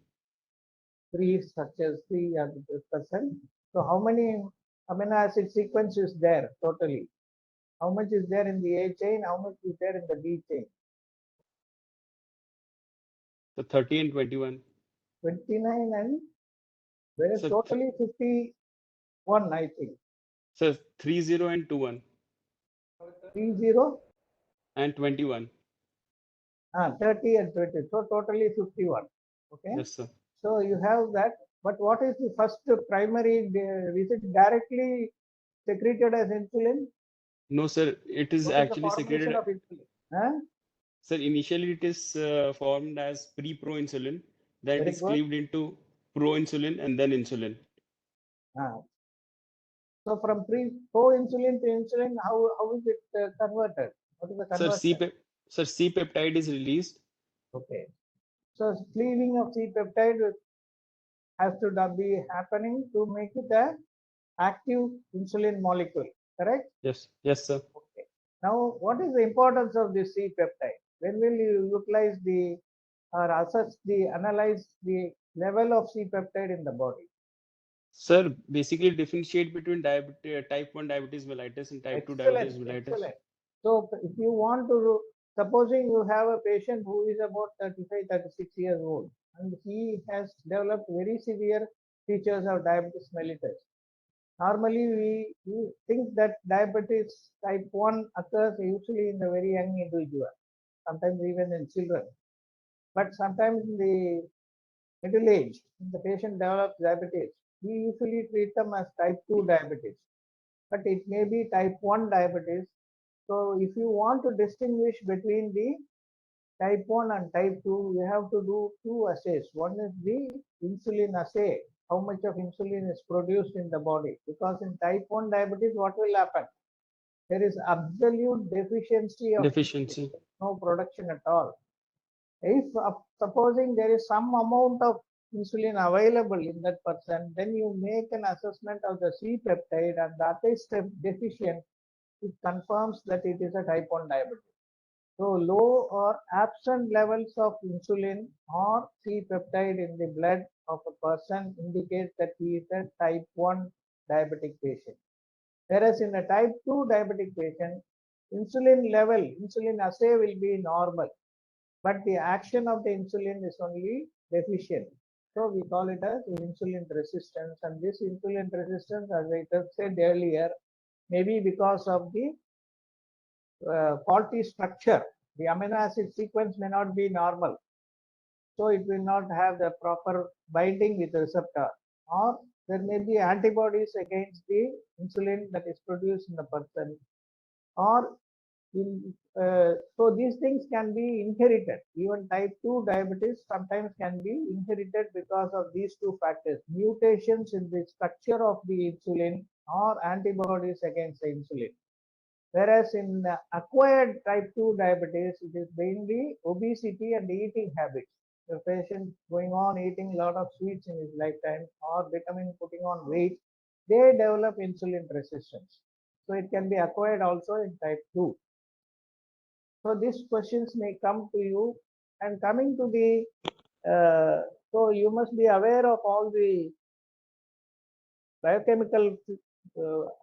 3 structures, 3 are present. So how many amino acid sequence is there totally? How much is there in the A chain? How much is there in the B chain? So 30 and 21. 29 and there is So totally 51, I think. So 30 and 21. 30, and 21. 30 and 20. So totally 51. Okay. Yes, sir. So you have that. But what is the first primary? Is it directly secreted as insulin? No, sir. It is What is the actually formation secreted. of insulin? Huh? Sir, initially it is formed as pre-proinsulin. Then it Very is good. cleaved into proinsulin and then insulin. So from proinsulin to insulin, how is it converted? What is the Sir, conversion? C-peptide is released. Okay. So cleaving of C-peptide has to be happening to make it a active insulin molecule, correct? Yes, yes, sir. Okay. Now, what is the importance of this C-peptide? When will you utilize the or analyze the level of C-peptide in the body? Sir, basically differentiate between type 1 diabetes mellitus and type 2 diabetes mellitus. Excellent. So if you want to, supposing you have a patient who is about 35, 36 years old, and he has developed very severe features of diabetes mellitus. Normally, we think that diabetes type 1 occurs usually in the very young individual, sometimes even in children. But sometimes in the middle age, when the patient develops diabetes, we usually treat them as type 2 diabetes, but it may be type 1 diabetes. So if you want to distinguish between the type 1 and type 2, you have to do two assays. One is the insulin assay, how much of insulin is produced in the body. Because in type 1 diabetes, what will happen? There is absolute deficiency of Deficiency. no production at all. If supposing there is some amount of insulin available in that person, then you make an assessment of the C-peptide, and that is deficient. It confirms that it is a type 1 diabetes. So low or absent levels of insulin or C-peptide in the blood of a person indicates that he is a type 1 diabetic patient. Whereas in a type 2 diabetic patient, insulin level, insulin assay will be normal, but the action of the insulin is only deficient. So we call it as insulin resistance, and this insulin resistance, as I said earlier, maybe because of the faulty structure. The amino acid sequence may not be normal, so it will not have the proper binding with the receptor, or there may be antibodies against the insulin that is produced in the person, or so these things can be inherited. Even type 2 diabetes sometimes can be inherited because of these two factors: mutations in the structure of the insulin or antibodies against the insulin. Whereas in acquired type 2 diabetes, it is mainly obesity and eating habits. The patient going on eating a lot of sweets in his lifetime or putting on weight, they develop insulin resistance. So it can be acquired also in type 2. So these questions may come to you, and coming to the, so you must be aware of all the biochemical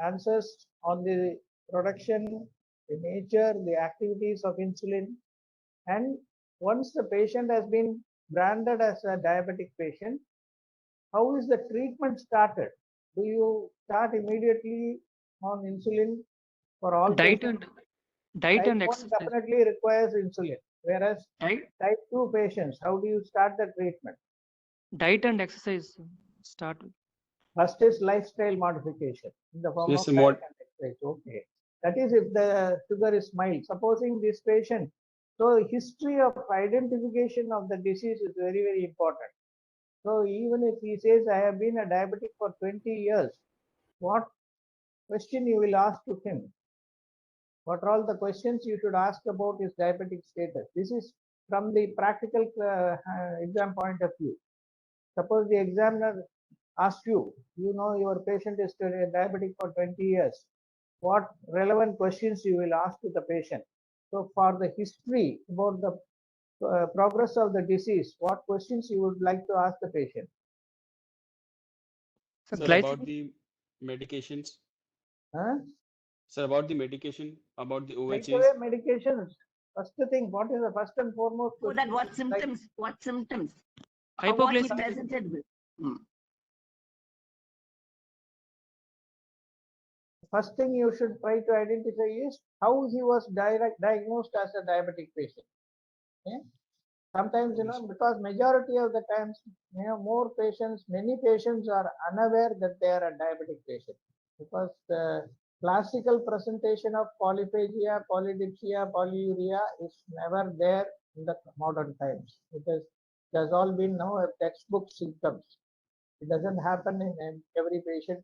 answers on the production, the nature, the activities of insulin. And once the patient has been branded as a diabetic patient, how is the treatment started? Do you start immediately on insulin for all Diet patients? and diet Type and 1 exercise. definitely requires insulin, whereas Diet, type 2 patients, how do you start the treatment? diet and exercise start. First is lifestyle modification in the form Yes, of sir. diet and exercise. Okay. That is if the sugar is mild. Supposing this patient, so history of identification of the disease is very, very important. So even if he says, I have been a diabetic for 20 years, what question you will ask to him? What are all the questions you should ask about his diabetic status? This is from the practical exam point of view. Suppose the examiner asks you, you know your patient is diabetic for 20 years. What relevant questions you will ask to the patient? So for the history about the progress of the disease, what questions you would like to ask the patient? So Sir, glycemic, about the medications. Huh? Sir, about the medication, about the Take OHs. away medications. First thing, what is the first and foremost? So that what question? Like, symptoms? What symptoms? Or what he hypoglycemia, presented with? first thing you should try to identify is how he was diagnosed as a diabetic patient. Okay? Sometimes, because majority of the times, many patients are unaware that they are a diabetic patient, because the classical presentation of polyphagia, polydipsia, polyuria is never there in the modern times. It has all been now a textbook symptoms. It doesn't happen in every patient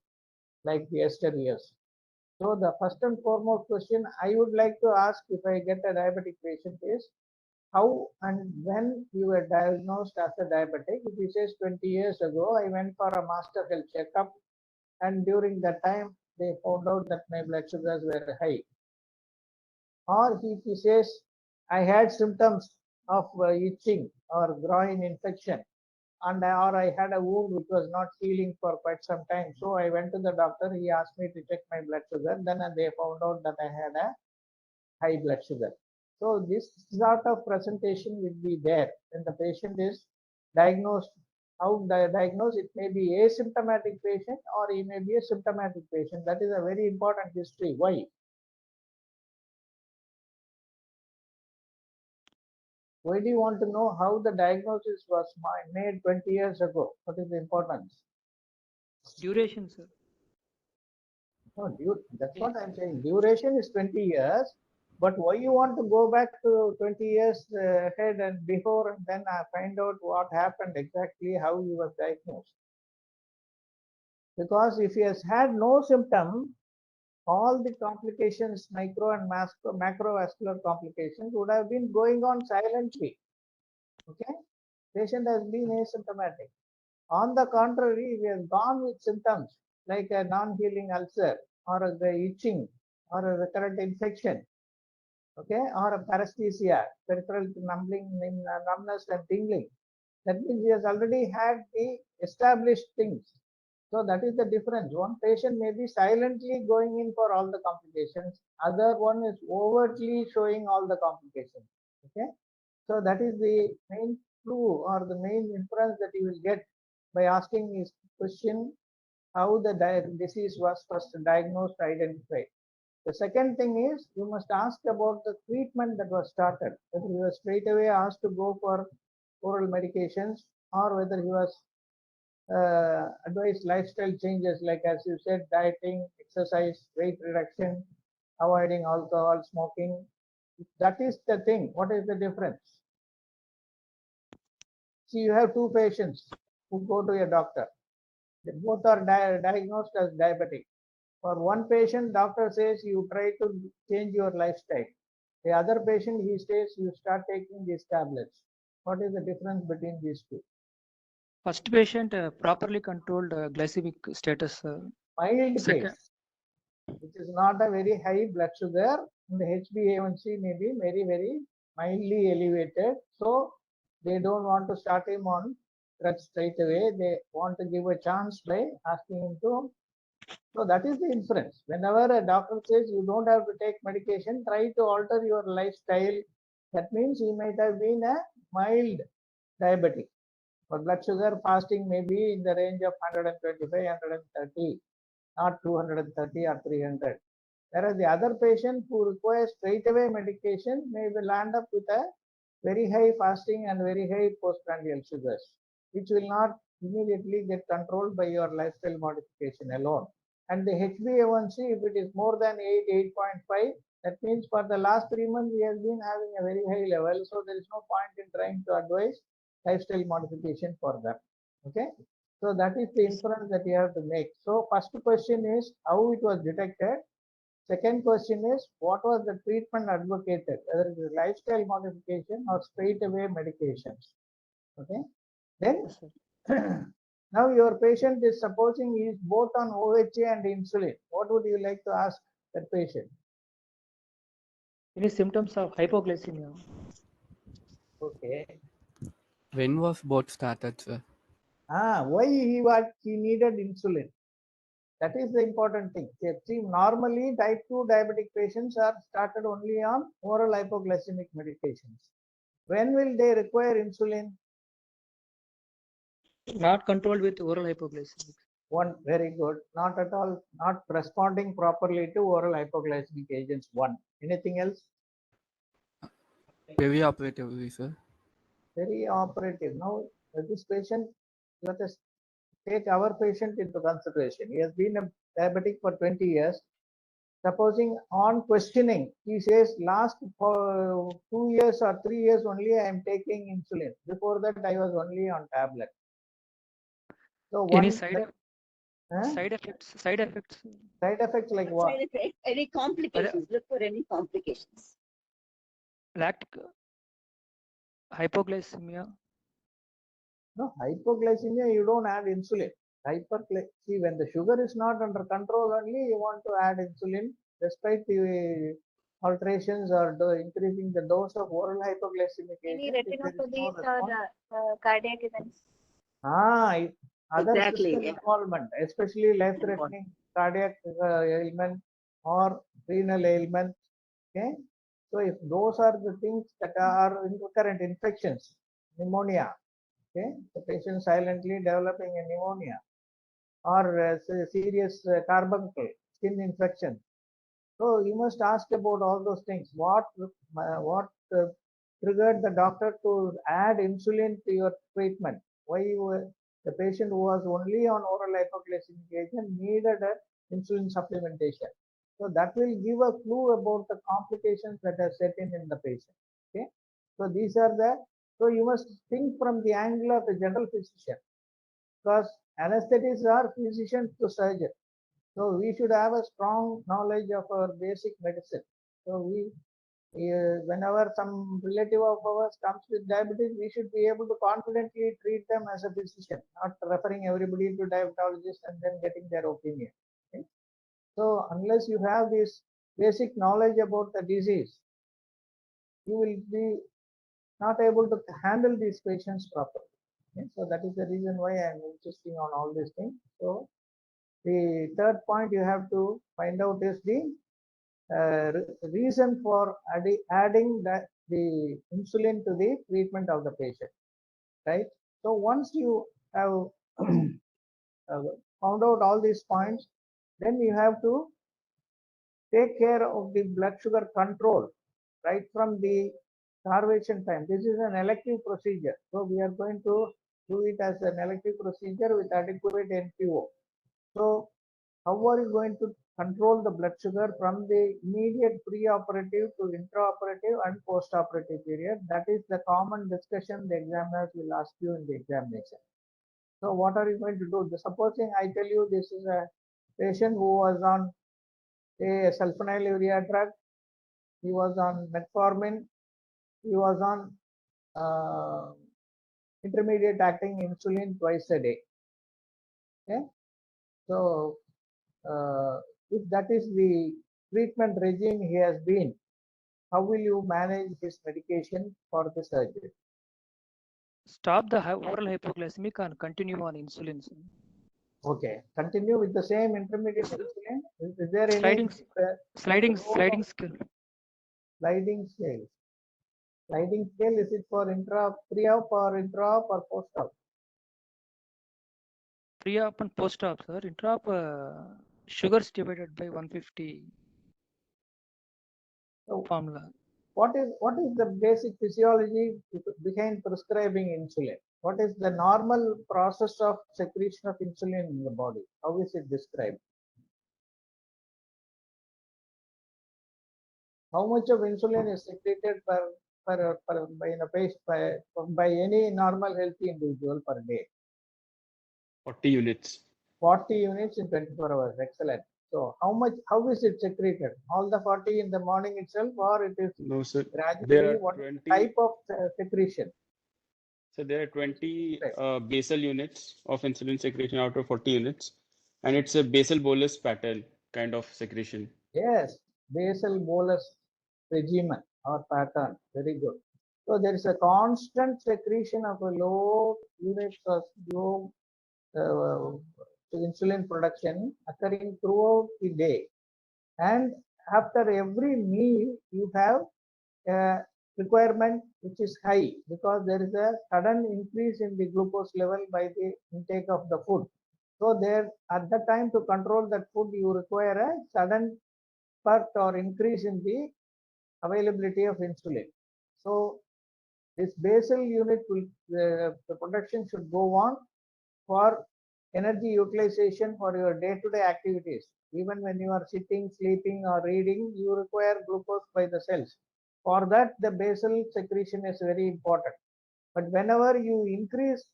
like the yesteryears. So the first and foremost question I would like to ask if I get a diabetic patient is, how and when you were diagnosed as a diabetic. If he says 20 years ago, I went for a master health checkup, and during that time they found out that my blood sugars were high. Or if he says, I had symptoms of itching or groin infection, and or I had a wound which was not healing for quite some time. So I went to the doctor, he asked me to check my blood sugar, then they found out that I had a high blood sugar. So this sort of presentation will be there when the patient is diagnosed. How diagnosed? It may be asymptomatic patient or he may be a symptomatic patient. That is a very important history. Why? Why do you want to know how the diagnosis was made 20 years ago? What is the importance? Duration, sir. No, that's what I'm saying. Duration is 20 years. But why you want to go back to 20 years ahead and before, and then find out what happened exactly, how he was diagnosed? Because if he has had no symptom, all the complications, micro and macrovascular complications, would have been going on silently. Okay, patient has been asymptomatic. On the contrary, we have gone with symptoms like a non-healing ulcer or the itching or a recurrent infection. Okay, or a paresthesia, peripheral numbness and tingling. That means he has already had the established things. So that is the difference. One patient may be silently going in for all the complications. Other one is overtly showing all the complications. Okay, so that is the main clue or the main inference that you will get by asking this question: how the disease was first diagnosed, identified. The second thing is, you must ask about the treatment that was started, whether he was straight away asked to go for oral medications or whether he was advised lifestyle changes, like as you said, dieting, exercise, weight reduction, avoiding alcohol, smoking. That is the thing. What is the difference? See, you have two patients who go to a doctor. They both are diagnosed as diabetic. For one patient, doctor says you try to change your lifestyle. The other patient, he says you start taking these tablets. What is the difference between these two? First patient properly controlled glycemic status. Mild case, which is not a very high blood sugar. The HbA1c may be very, very mildly elevated. So they don't want to start him on drugs straight away. They want to give a chance by asking him to. So that is the inference. Whenever a doctor says you don't have to take medication, try to alter your lifestyle. That means he might have been a mild diabetic. But blood sugar fasting may be in the range of 125, 130, not 230 or 300. Whereas the other patient who requires straight away medication may land up with a very high fasting and very high postprandial sugars, which will not immediately get controlled by your lifestyle modification alone. And the HbA1c, if it is more than 8, 8.5, that means for the last 3 months he has been having a very high level. So there is no point in trying to advise lifestyle modification for that. Okay. So that is the inference that you have to make. So first question is how it was detected. Second question is, what was the treatment advocated, whether it is lifestyle modification or straight away medications. Okay. Then now your patient is supposing he is both on OHA and insulin. What would you like to ask that patient? Any symptoms of hypoglycemia? Okay. When was both started, sir? Why he needed insulin? That is the important thing. See, normally type 2 diabetic patients are started only on oral hypoglycemic medications. When will they require insulin? Not controlled with oral hypoglycemia. One, very good. Not at all, not responding properly to oral hypoglycemic agents. One. Anything else? Perioperatively, sir. Very operative. Now, this patient, let us take our patient into consideration. He has been a diabetic for 20 years. Supposing on questioning, he says last 2 years or 3 years only I am taking insulin. Before that I was only on tablet. So Any one side effects? Side effects? Side effects like what? Side effect, any complications? Look for any complications. Lactic hypoglycemia. No, hypoglycemia, you don't add insulin. See, when the sugar is not under control only, you want to add insulin despite the alterations or increasing the dose of oral hypoglycemic Any agent. If there is no retinopathies or cardiac events? Other Exactly, system yeah. involvement, especially life-threatening cardiac ailment or renal ailment. Okay, so if those are the things that are recurrent infections, pneumonia, okay, the patient silently developing a pneumonia or serious carbuncle skin infection. So you must ask about all those things. What triggered the doctor to add insulin to your treatment? Why the patient who was only on oral hypoglycemic agent needed an insulin supplementation? So that will give a clue about the complications that are set in the patient. Okay, so these are the, so you must think from the angle of the general physician, because anesthetists are physicians to surgeons. So we should have a strong knowledge of our basic medicine. So whenever some relative of ours comes with diabetes, we should be able to confidently treat them as a physician, not referring everybody to diabetologist and then getting their opinion. Okay? So unless you have this basic knowledge about the disease, you will be not able to handle these patients properly. Okay? So that is the reason why I am insisting on all these things. So the third point you have to find out is the reason for adding the insulin to the treatment of the patient, right? So once you have found out all these points, then you have to take care of the blood sugar control right from the starvation time. This is an elective procedure. So we are going to do it as an elective procedure with adequate NPO. So how are you going to control the blood sugar from the immediate pre-operative to intraoperative and post-operative period? That is the common discussion the examiners will ask you in the examination. So what are you going to do? Supposing I tell you this is a patient who was on a sulfonylurea drug, he was on metformin, he was on intermediate acting insulin twice a day. Okay, so if that is the treatment regime he has been, how will you manage his medication for the surgery? Stop the oral hypoglycemic and continue on insulin. Okay, continue with the same intermediate insulin. Is there Sliding any sliding scale? Sliding scale. Sliding scale, is it for pre-op or intra-op or post-op? Pre-op and post-op, sir. Intra-op, sugars divided by 150 So formula. what is the basic physiology behind prescribing insulin? What is the normal process of secretion of insulin in the body? How is it described? How much of insulin is secreted by any normal healthy individual per day? 40 units. 40 units in 24 hours. Excellent. So how is it secreted? All the 40 in the morning itself, or it is No, sir. gradually? There are What 20 type of secretion? So there are 20 basal units of insulin secretion out of 40 units, and it's a basal bolus pattern kind of secretion. Yes, basal bolus regimen or pattern. Very good. So there is a constant secretion of a low units of low insulin production occurring throughout the day, and after every meal you have a requirement which is high because there is a sudden increase in the glucose level by the intake of the food. So there, at that time, to control that food, you require a sudden spurt or increase in the availability of insulin. So this basal unit will, the production should go on for energy utilization for your day-to-day activities. Even when you are sitting, sleeping, or reading, you require glucose by the cells. For that, the basal secretion is very important. But whenever you increase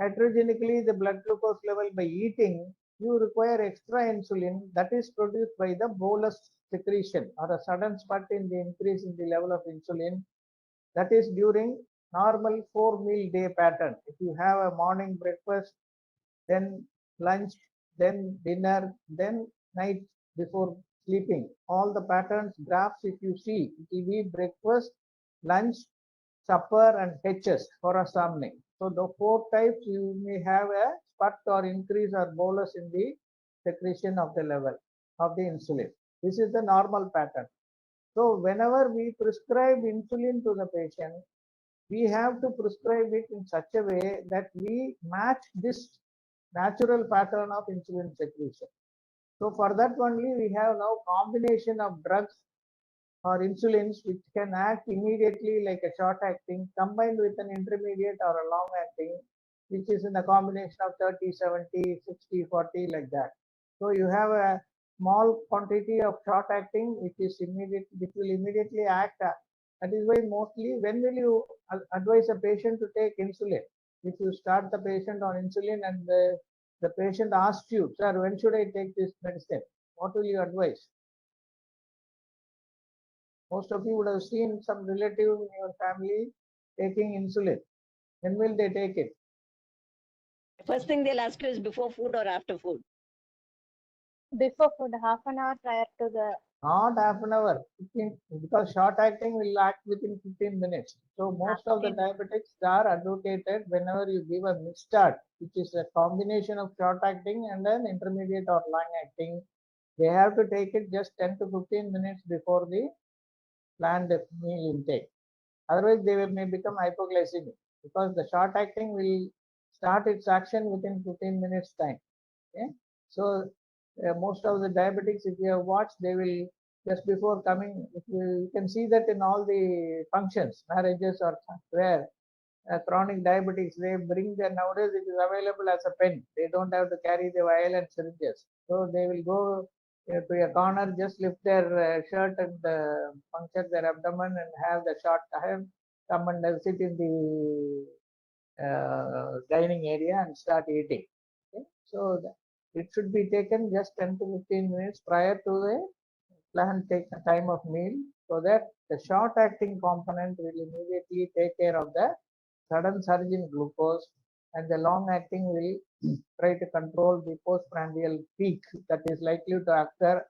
heterogenically the blood glucose level by eating, you require extra insulin that is produced by the bolus secretion or a sudden spurt in the increase in the level of insulin. That is during normal 4-meal day pattern. If you have a morning breakfast, then lunch, then dinner, then night before sleeping, all the patterns graphs, if you see, it will be breakfast, lunch, supper, and H's for a summing. So the 4 types you may have a spurt or increase or bolus in the secretion of the level of the insulin. This is the normal pattern. So whenever we prescribe insulin to the patient, we have to prescribe it in such a way that we match this natural pattern of insulin secretion. So for that only we have now combination of drugs or insulins which can act immediately like a short acting combined with an intermediate or a long acting, which is in a combination of 30, 70, 60, 40 like that. So you have a small quantity of short acting which will immediately act. That is why mostly when will you advise a patient to take insulin? If you start the patient on insulin and the patient asks you, sir, when should I take this medicine? What will you advise? Most of you would have seen some relative in your family taking insulin. When will they take it? First thing they'll ask you is before food or after food? Before food, half an hour prior to the. Not half an hour, 15, because short acting will act within 15 minutes. So most of the diabetics are advocated whenever you give a mixed start, which is a combination of short acting and an intermediate or long acting. They have to take it just 10 to 15 minutes before the planned meal intake. Otherwise, they may become hypoglycemic because the short acting will start its action within 15 minutes time. Okay, so most of the diabetics, if you have watched, they will just before coming. If you can see that in all the functions, marriages or where chronic diabetics, they bring their nowadays it is available as a pen. They don't have to carry the vial and syringes. So they will go to a corner, just lift their shirt and puncture their abdomen and have the short time, come and sit in the dining area and start eating. Okay? So it should be taken just 10 to 15 minutes prior to the planned time of meal, so that the short acting component will immediately take care of the sudden surge in glucose, and the long acting will try to control the postprandial peak that is likely to occur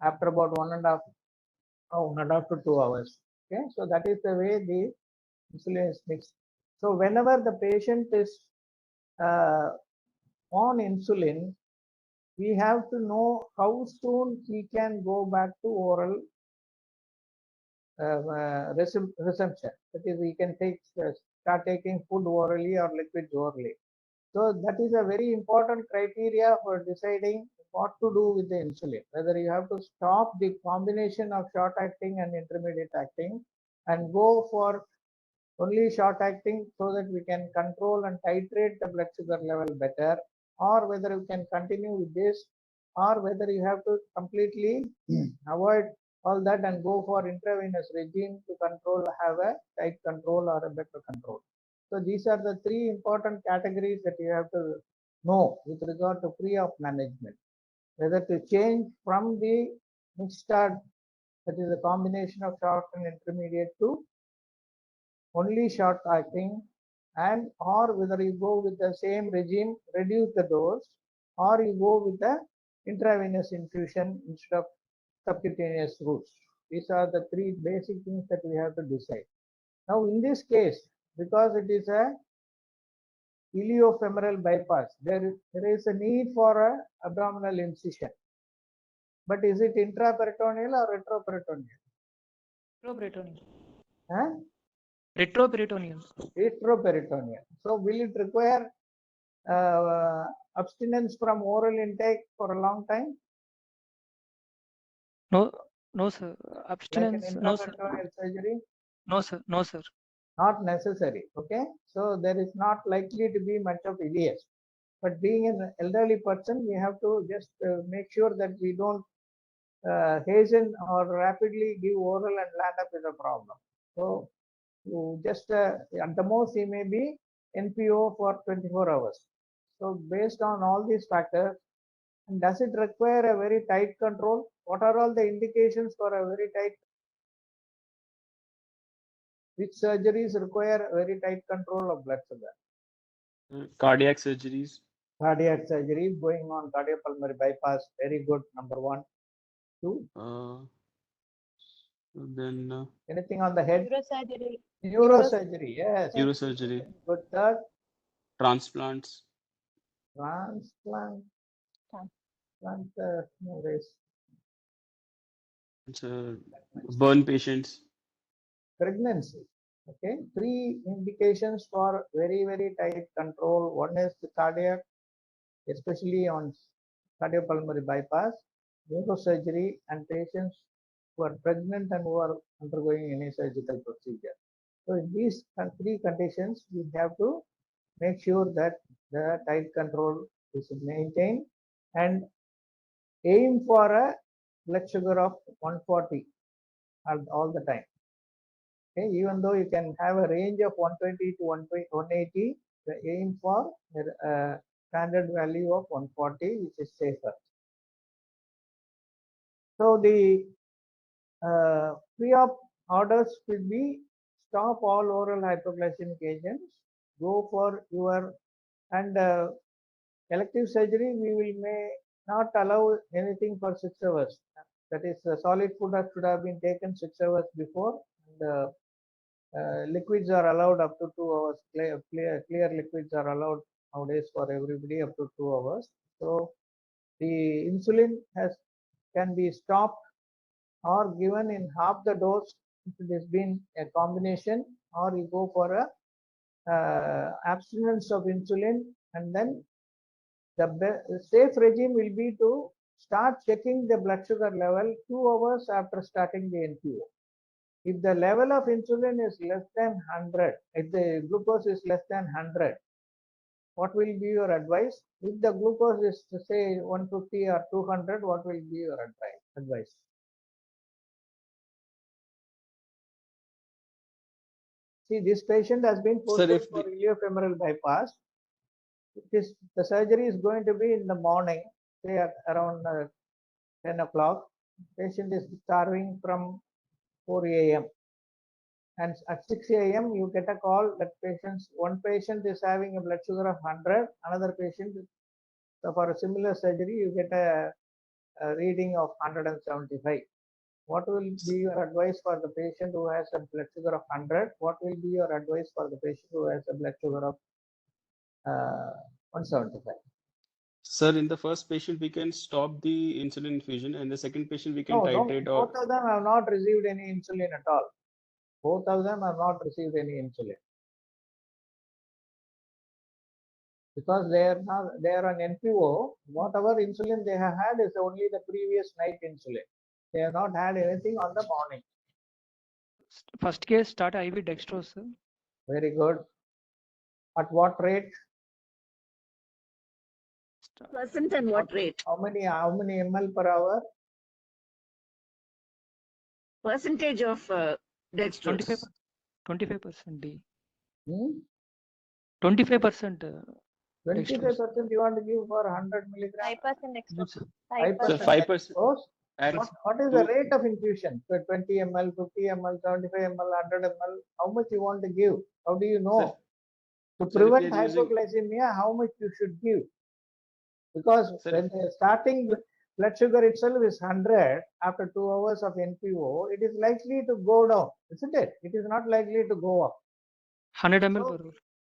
after about 1.5 to 2 hours. Okay, so that is the way the insulin is mixed. So whenever the patient is on insulin, we have to know how soon he can go back to oral resumption. That is, we can start taking food orally or liquids orally. So that is a very important criteria for deciding what to do with the insulin. Whether you have to stop the combination of short acting and intermediate acting and go for only short acting so that we can control and titrate the blood sugar level better, or whether you can continue with this, or whether you have to completely avoid all that and go for intravenous regime to control, have a tight control or a better control. So these are the 3 important categories that you have to know with regard to pre-op management. Whether to change from the mixed start, that is a combination of short and intermediate, to only short acting, and or whether you go with the same regime, reduce the dose, or you go with the intravenous infusion instead of subcutaneous routes. These are the 3 basic things that we have to decide. Now in this case, because it is a iliofemoral bypass, there is a need for a abdominal incision. But is it intraperitoneal or retroperitoneal? Retroperitoneal. Huh? Retroperitoneal. Retroperitoneal. So will it require abstinence from oral intake for a long time, No, no, sir. like an Abstinence, no, sir. intraperitoneal surgery? No, sir. No, sir. Not necessary. Okay, so there is not likely to be much of ileus. But being an elderly person, we have to just make sure that we don't hasten or rapidly give oral and land up with a problem. So you just at the most he may be NPO for 24 hours. So based on all these factors, and does it require a very tight control? What are all the indications for a very tight? Which surgeries require a very tight control of blood sugar? Cardiac surgeries. Cardiac surgery, going on cardiopulmonary bypass, very good. Number 1, 2. Then Anything on the head? Neurosurgery. Neurosurgery, yes. neurosurgery. Good. Third, Transplants. transplant. No race. Burn patients. Pregnancy. Okay, 3 indications for very, very tight control. One is the cardiac, especially on cardiopulmonary bypass, neurosurgery, and patients who are pregnant and who are undergoing any surgical procedure. So in these 3 conditions, we have to make sure that the tight control is maintained and aim for a blood sugar of 140 all the time. Okay, even though you can have a range of 120 to 180, the aim for a standard value of 140, which is safer. So the pre-op orders will be stop all oral hypoglycemic agents, go for your, and elective surgery we may not allow anything for 6 hours. That is, solid food should have been taken 6 hours before, and liquids are allowed up to 2 hours. Clear liquids are allowed nowadays for everybody up to 2 hours. So the insulin can be stopped or given in half the dose if it has been a combination, or you go for a abstinence of insulin, and then the safe regime will be to start checking the blood sugar level 2 hours after starting the NPO. If the level of insulin is less than 100, if the glucose is less than 100, what will be your advice? If the glucose is, say, 150 or 200, what will be your advice? See, this patient has been posted for iliofemoral bypass. The surgery is going to be in the morning, say at around 10 o'clock. Patient is starving from 4 a.m. and at 6 a.m. you get a call that one patient is having a blood sugar of 100, another patient, so for a similar surgery you get a reading of 175. What will be your advice for the patient who has a blood sugar of 100? What will be your advice for the patient who has a blood sugar of 175? Sir, in the first patient, we can stop the insulin infusion, and the second patient, we can titrate. Both of them have not received any insulin at all. Both of them have not received any insulin. Because they are on NPO, whatever insulin they have had is only the previous night insulin. They have not had anything on the morning. First case, start IV dextrose, sir. Very good. At what rate? Percent and what rate? How many ml per hour? Percentage of dextrose. 25% D. 25%. 25% you want to give for 100 milligrams? 5% extra. 5%. What is the rate of infusion? So 20 ml, 50 ml, 75 ml, 100 ml. How much you want to give? How do you know? To prevent hypoglycemia, how much you should give? Because when the starting blood sugar itself is 100, after 2 hours of NPO, it is likely to go down, isn't it? It is not likely to go up. 100 ml per hour.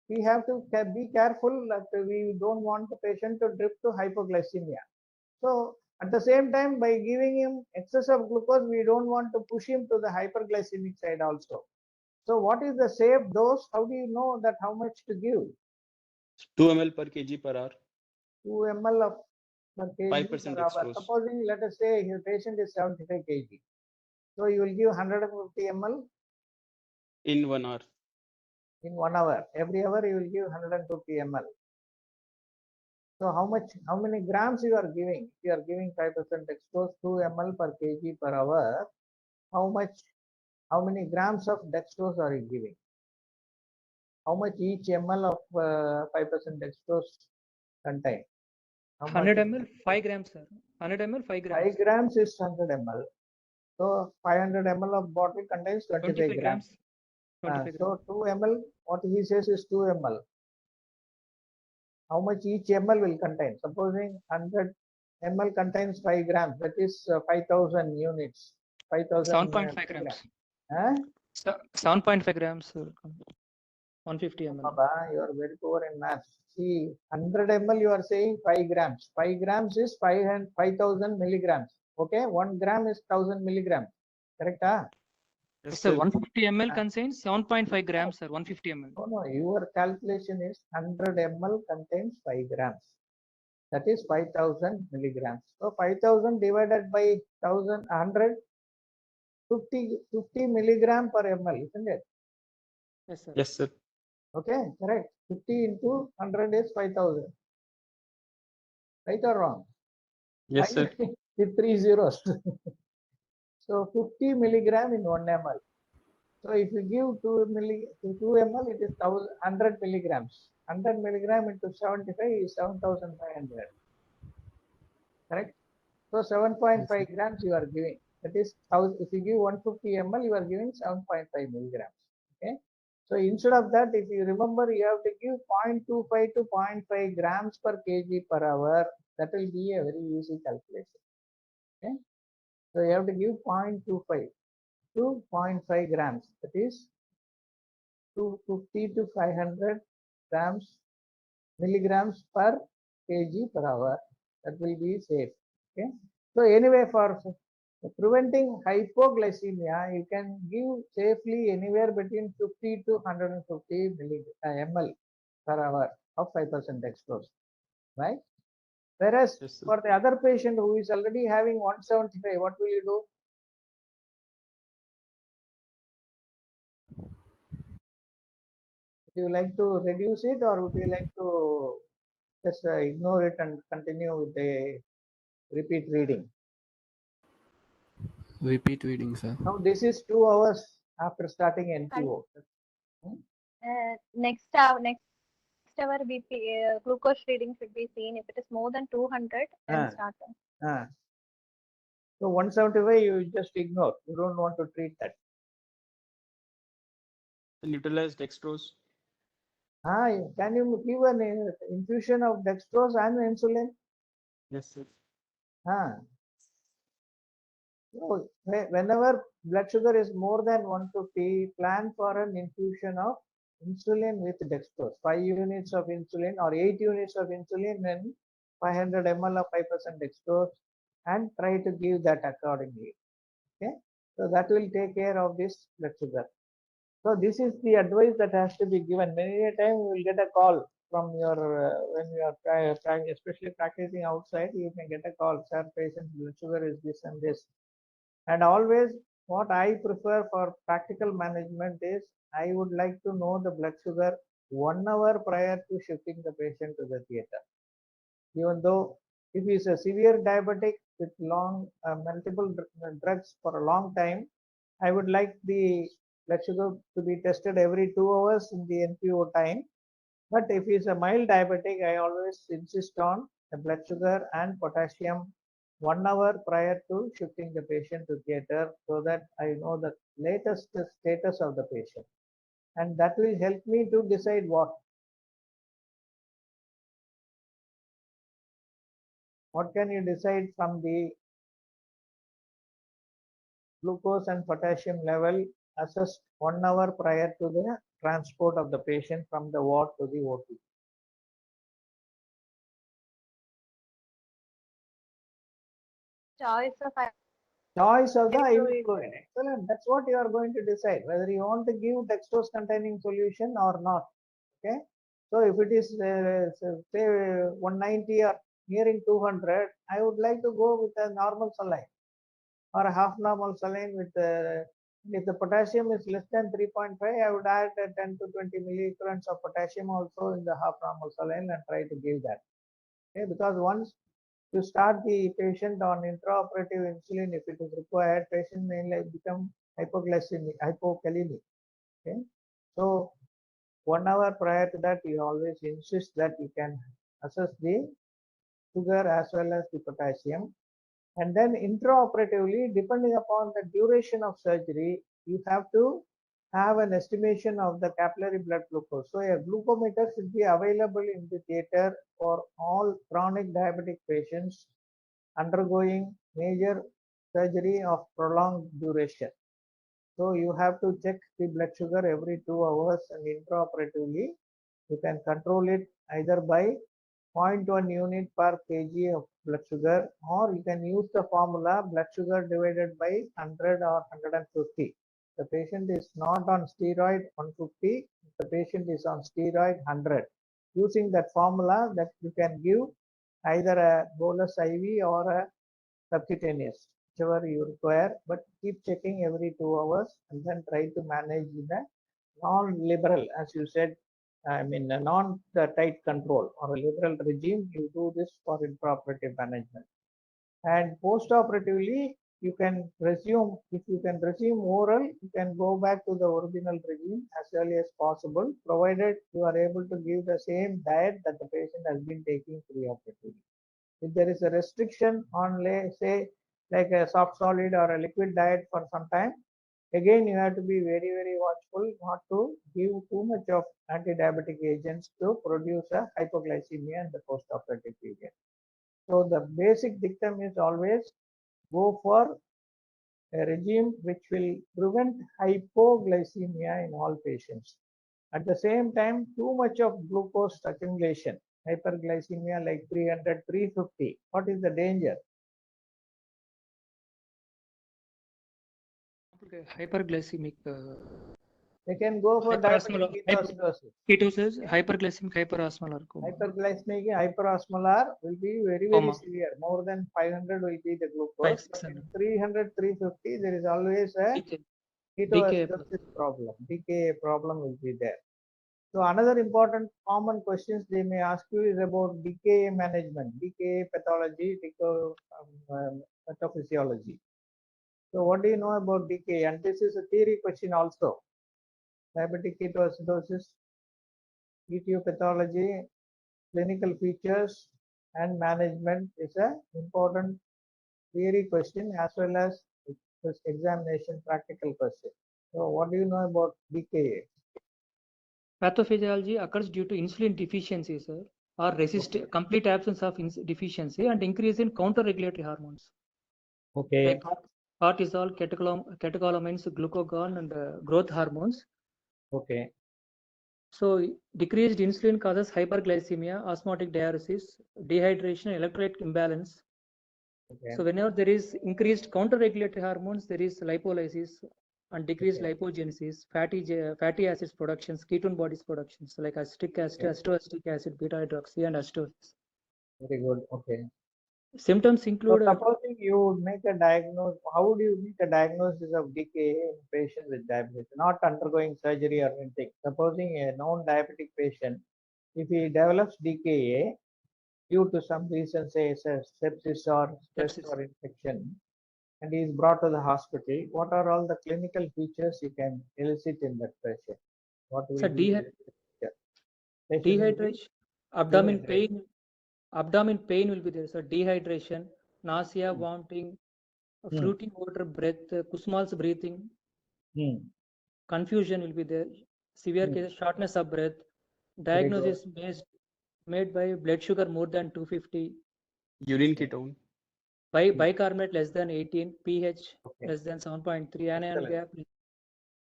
We have to be careful that we don't want the patient to drift to hypoglycemia. So at the same time, by giving him excess of glucose, we don't want to push him to the hyperglycemic side also. So what is the safe dose? How do you know that how much to give? 2 ml per kg per hour. 2 ml of per kg 5% per hour. dextrose. Supposing, let us say your patient is 75 kg. So you will give 150 ml In 1 hour. in 1 hour. Every hour you will give 150 ml. So how many grams you are giving? If you are giving 5% dextrose, 2 ml per kg per hour, how many grams of dextrose are you giving? How much each ml of 5% dextrose contain? How 100 much? ml, 5 grams, sir. 100 ml, 5 grams. 5 grams is 100 ml. So 500 ml of bottle contains 25 grams. 25 So grams. 2 ml, what he says is 2 ml. How much each ml will contain? Supposing 100 ml contains 5 grams, that is 5,000 units. 5,000 7.5 grams. Huh? 7.5 grams, sir. 150 ml. Baba, you are very poor in maths. See, 100 ml you are saying 5 grams. 5 grams is 5,000 milligrams. Okay, 1 gram is 1,000 milligrams. Correct? Yes, sir. 150 ml contains 7.5 grams, sir. 150 ml. No, your calculation is 100 ml contains 5 grams. That is 5,000 milligrams. So 5,000 divided by 1,100, 50 milligram per ml, isn't it? Yes, sir. Yes, sir. Okay, correct. 50 into 100 is 5,000. Right or wrong? Yes, sir. With 3 zeros. So 50 milligram in 1 ml. So if you give 2 ml, it is 100 milligrams. 100 milligram into 75 is 7,500. Correct? So 7.5 grams you are giving. That is, if you give 150 ml, you are giving 7.5 milligrams. Okay. So instead of that, if you remember, you have to give 0.25 to 0.5 grams per kg per hour. That will be a very easy calculation. Okay. So you have to give 0.25 to 0.5 grams. That is 250 to 500 grams milligrams per kg per hour. That will be safe. Okay. So anyway, for preventing hypoglycemia, you can give safely anywhere between 50 to 150 ml per hour of 5% dextrose, right? Whereas Yes, sir. for the other patient who is already having 175, what will you do? Would you like to reduce it, or would you like to just ignore it and continue with the repeat reading? Repeat reading, sir. Now this is 2 hours after starting NPO. Next hour BP glucose reading should be seen. If it is more than 200, then start. So 175 you just ignore. You don't want to treat that. Neutralize dextrose. Can you give an infusion of dextrose and insulin? Yes, sir. So whenever blood sugar is more than 150, plan for an infusion of insulin with dextrose. 5 units of insulin or 8 units of insulin and 500 ml of 5% dextrose, and try to give that accordingly. Okay, so that will take care of this blood sugar. So this is the advice that has to be given. Many a time you will get a call from your when you are especially practicing outside, you can get a call, sir, patient's blood sugar is this and this. And always what I prefer for practical management is I would like to know the blood sugar 1 hour prior to shifting the patient to the theater. Even though if he is a severe diabetic with long multiple drugs for a long time, I would like the blood sugar to be tested every 2 hours in the NPO time. But if he is a mild diabetic, I always insist on the blood sugar and potassium 1 hour prior to shifting the patient to theater, so that I know the latest status of the patient. And that will help me to decide what can you decide from the glucose and potassium level assessed 1 hour prior to the transport of the patient from the ward to the OT. Choice of Choice of the Fluid. fluid. Excellent. That's what you are going to decide, whether you want to give dextrose containing solution or not. Okay. So if it is say 190 or nearing 200, I would like to go with a normal saline or a half normal saline with if the potassium is less than 3.5, I would add 10 to 20 milliequivalents of potassium also in the half normal saline and try to give that. Okay, because once you start the patient on intraoperative insulin, if it is required, patient may become hypoglycemic, hypokalemic. Okay, so 1 hour prior to that, you always insist that you can assess the sugar as well as the potassium. And then intraoperatively, depending upon the duration of surgery, you have to have an estimation of the capillary blood glucose. So a glucometer should be available in the theater for all chronic diabetic patients undergoing major surgery of prolonged duration. So you have to check the blood sugar every 2 hours, and intraoperatively you can control it either by 0.1 unit per kg of blood sugar, or you can use the formula blood sugar divided by 100 or 150. The patient is not on steroid 150, the patient is on steroid 100. Using that formula, that you can give either a bolus IV or a subcutaneous, whichever you require, but keep checking every 2 hours and then try to manage the non-liberal, as you said, I mean, a non-tight control or a liberal regime. You do this for intraoperative management. And post-operatively, you can resume, if you can resume oral, you can go back to the original regime as early as possible, provided you are able to give the same diet that the patient has been taking pre-operatively. If there is a restriction on, say, like a soft solid or a liquid diet for some time, again you have to be very, very watchful not to give too much of anti-diabetic agents to produce a hypoglycemia in the post-operative period. So the basic dictum is always go for a regime which will prevent hypoglycemia in all patients. At the same time, too much of glucose accumulation, hyperglycemia like 300, 350. What is the danger? Hyperglycemic. They can go for diabetic ketoacidosis. Ketosis, hyperglycemic hyperosmolar. Hyperglycemic hyperosmolar will be very, very severe. More than 500 will be the glucose. 300, 350, there is always a ketoacidosis problem. Decay problem will be there. So another important common questions they may ask you is about decay management, decay pathology, pathophysiology. So what do you know about decay? And this is a theory question also. Diabetic ketoacidosis, etiology, clinical features, and management is an important theory question as well as examination practical question. So what do you know about decay? Pathophysiology occurs due to insulin deficiency, sir, or complete absence of deficiency and increase in counter-regulatory hormones. Okay. Like cortisol, catecholamines, glucagon, and growth hormones. Okay. So decreased insulin causes hyperglycemia, osmotic diuresis, dehydration, electrolyte imbalance. Okay. So whenever there is increased counter-regulatory hormones, there is lipolysis and decreased lipogenesis, fatty acids productions, ketone bodies productions, like acetic acid, acetoacetic acid, beta hydroxy, and acetosis. Very good. Okay. Symptoms include. So supposing you would make a diagnosis, how would you make a diagnosis of decay in patient with diabetes, not undergoing surgery or anything? Supposing a known diabetic patient, if he develops DKA due to some reason, say sepsis or stress or infection, and he is brought to the hospital, what are all the clinical features you can elicit in that patient? What will be dehydration, abdomen pain will be there. So dehydration, nausea, vomiting, fruity water, breath, Kussmaul's breathing, confusion will be there. Severe cases, shortness of breath. Diagnosis made by blood sugar more than 250. Urine ketone. Bicarbonate less than 18, pH less than 7.3, anion gap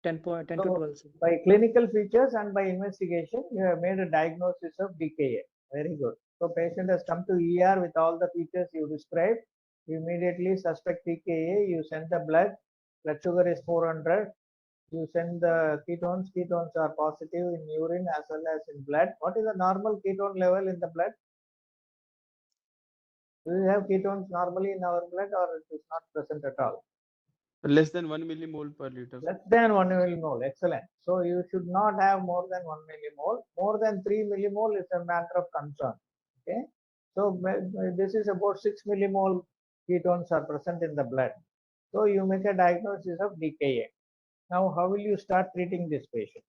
10 to 12. By clinical features and by investigation, you have made a diagnosis of DKA. Very good. So patient has come to ER with all the features you described. You immediately suspect DKA. You send the blood sugar is 400. You send the ketones. Ketones are positive in urine as well as in blood. What is the normal ketone level in the blood? Do we have ketones normally in our blood, or it is not present at all? Less than 1 millimole per liter. Less than 1 millimole. Excellent. So you should not have more than 1 millimole. More than 3 millimole is a matter of concern. Okay. So this is about 6 millimole ketones are present in the blood. So you make a diagnosis of decay. Now, how will you start treating this patient?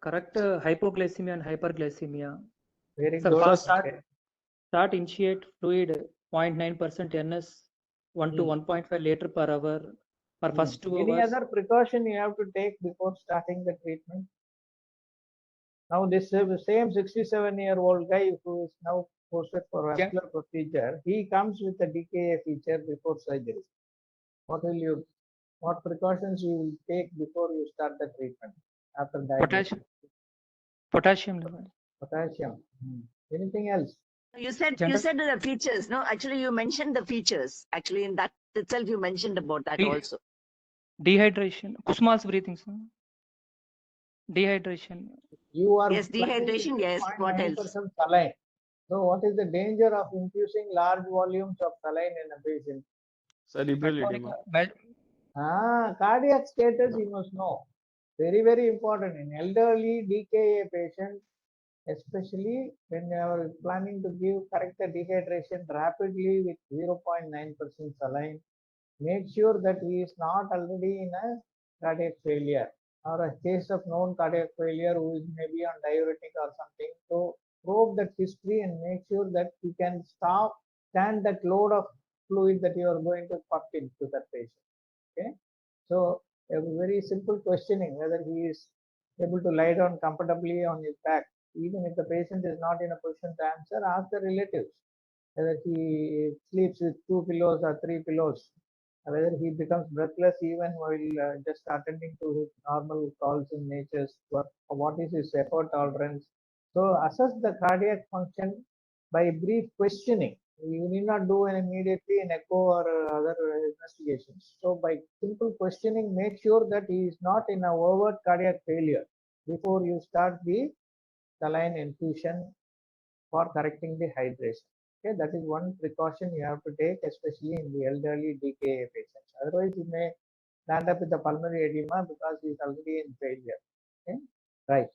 Correct hypoglycemia and hyperglycemia. Very So good. first Okay. start initiate fluid 0.9% NS 1 to 1.5 liter per hour for first 2 Any hours. other precaution you have to take before starting the treatment? Now this same 67-year-old guy who is now posted for vascular procedure, he comes with a decay feature before surgery. What precautions you will take before you start the treatment after diagnosis? Potassium level. Potassium. Anything else? You said the features. No, actually you mentioned the features. Actually, in that itself you mentioned about that also. Dehydration. Kusma's breathing. Sir. Dehydration. You are yes, dehydration. Yes. What else? Saline. So what is the danger of infusing large volumes of saline in a patient? Cerebral edema. Cardiac status you must know. Very, very important. In elderly DKA patient, especially when you are planning to give correct dehydration rapidly with 0.9% saline, make sure that he is not already in a cardiac failure or a case of known cardiac failure who is maybe on diuretic or something. So probe that history and make sure that you can stand that load of fluid that you are going to pump into that patient. Okay. So a very simple questioning whether he is able to lie down comfortably on his back. Even if the patient is not in a position to answer, ask the relatives whether he sleeps with 2 pillows or 3 pillows, whether he becomes breathless even while just attending to his normal calls in nature's work, what is his effort tolerance. So assess the cardiac function by brief questioning. You need not do it immediately in echo or other investigations. So by simple questioning, make sure that he is not in a overt cardiac failure before you start the saline infusion for correcting the hydration. Okay, that is one precaution you have to take, especially in the elderly DKA patients. Otherwise, you may land up with the pulmonary edema because he is already in failure. Okay, right.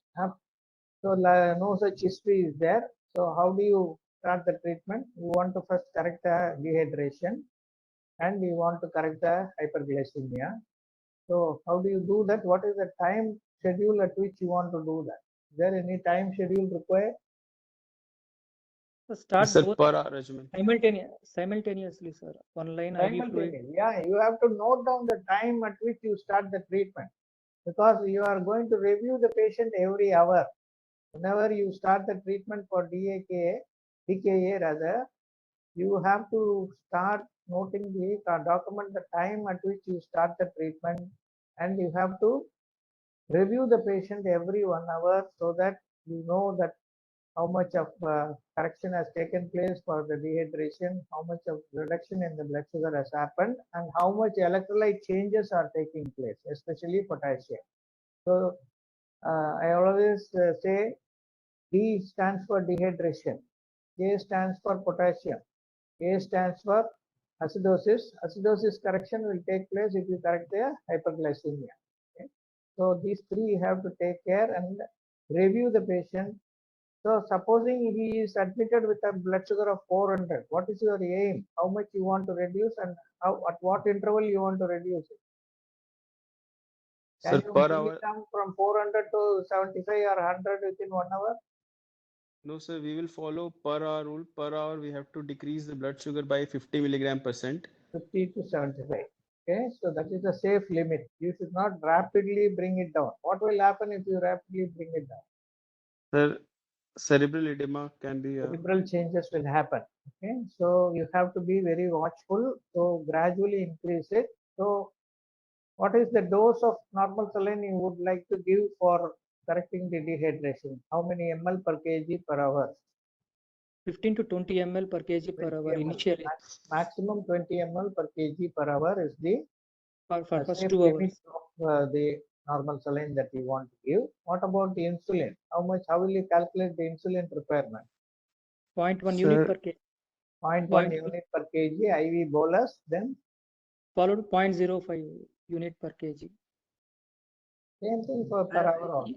So no such history is there. So how do you start the treatment? You want to first correct the dehydration, and you want to correct the hyperglycemia. So how do you do that? What is the time schedule at which you want to do that? Is there any time schedule required? So start Sir, both per hour regimen. simultaneously, sir. One line IV fluid. Yeah, you have to note down the time at which you start the treatment because you are going to review the patient every hour. Whenever you start the treatment for DKA rather, you have to start noting document the time at which you start the treatment, and you have to review the patient every 1 hour so that you know that how much of correction has taken place for the dehydration, how much of reduction in the blood sugar has happened, and how much electrolyte changes are taking place, especially potassium. So I always say D stands for dehydration, K stands for potassium, A stands for acidosis. Acidosis correction will take place if you correct the hyperglycemia. Okay? So these three you have to take care and review the patient. So supposing he is admitted with a blood sugar of 400, what is your aim? How much you want to reduce and at what interval you want to reduce it? Can Sir, you per bring hour. it down from 400 to 75 or 100 within 1 hour? No, sir, we will follow per hour rule. Per hour, we have to decrease the blood sugar by 50 mg%. 50 to 75. Okay, so that is a safe limit. You should not rapidly bring it down. What will happen if you rapidly bring it down? Sir, cerebral edema can be. Cerebral changes will happen. Okay, so you have to be very watchful. So gradually increase it. So what is the dose of normal saline you would like to give for correcting the dehydration? How many ml per kg per hour? 15 to 20 ml per kg per hour ml. initially. Maximum 20 ml per kg per hour is the For first safe 2 limit hours. of the normal saline that you want to give. What about the insulin? How will you calculate the insulin requirement? 0.1 unit per kg. 0.1 unit per kg IV bolus, then followed 0.05 unit per kg same thing for per hour also.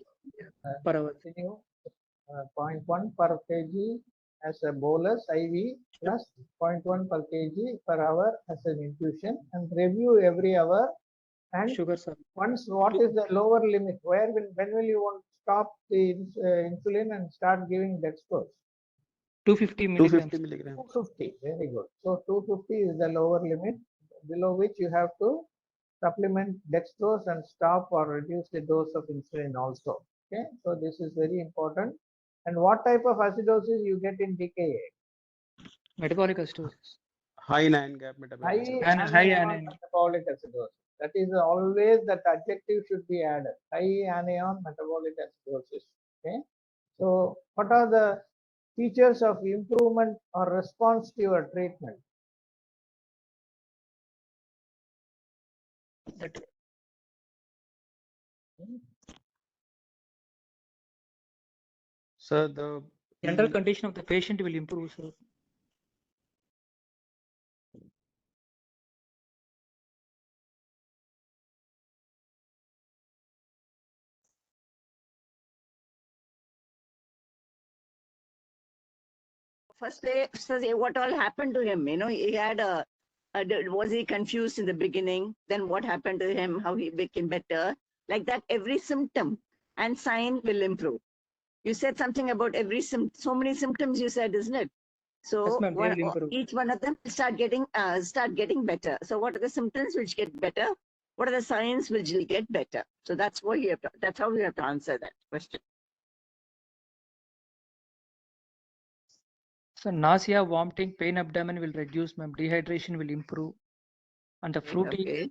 per hour. Continue 0.1 per kg as a bolus IV plus 0.1 per kg per hour as an infusion, and review every hour. And Sugar sir. once, what is the lower limit? When will you want to stop the insulin and start giving dextrose? 250 milligrams. 250 milligrams. 250, very good. So 250 is the lower limit, below which you have to supplement dextrose and stop or reduce the dose of insulin also. Okay, so this is very important. And what type of acidosis you get in Decay? Metabolic acidosis. High ion gap metabolic acidosis. High anion anion. metabolic acidosis. That is always that adjective should be added. High anion metabolic acidosis. Okay. So what are the features of improvement or response to your treatment? That So the general condition of the patient will improve, sir. First, what all happened to him? You know, he had was he confused in the beginning? Then what happened to him? How he became better? Like that, every symptom and sign will improve. You said something about every so many symptoms. You said, isn't it? So Yes, ma'am, they will improve. each one of them will start getting better. So what are the symptoms which get better? What are the signs which will get better? So that's what you have to, that's how you have to answer that question. So nausea, vomiting, pain abdomen will reduce, ma'am. Dehydration will improve, and the fruity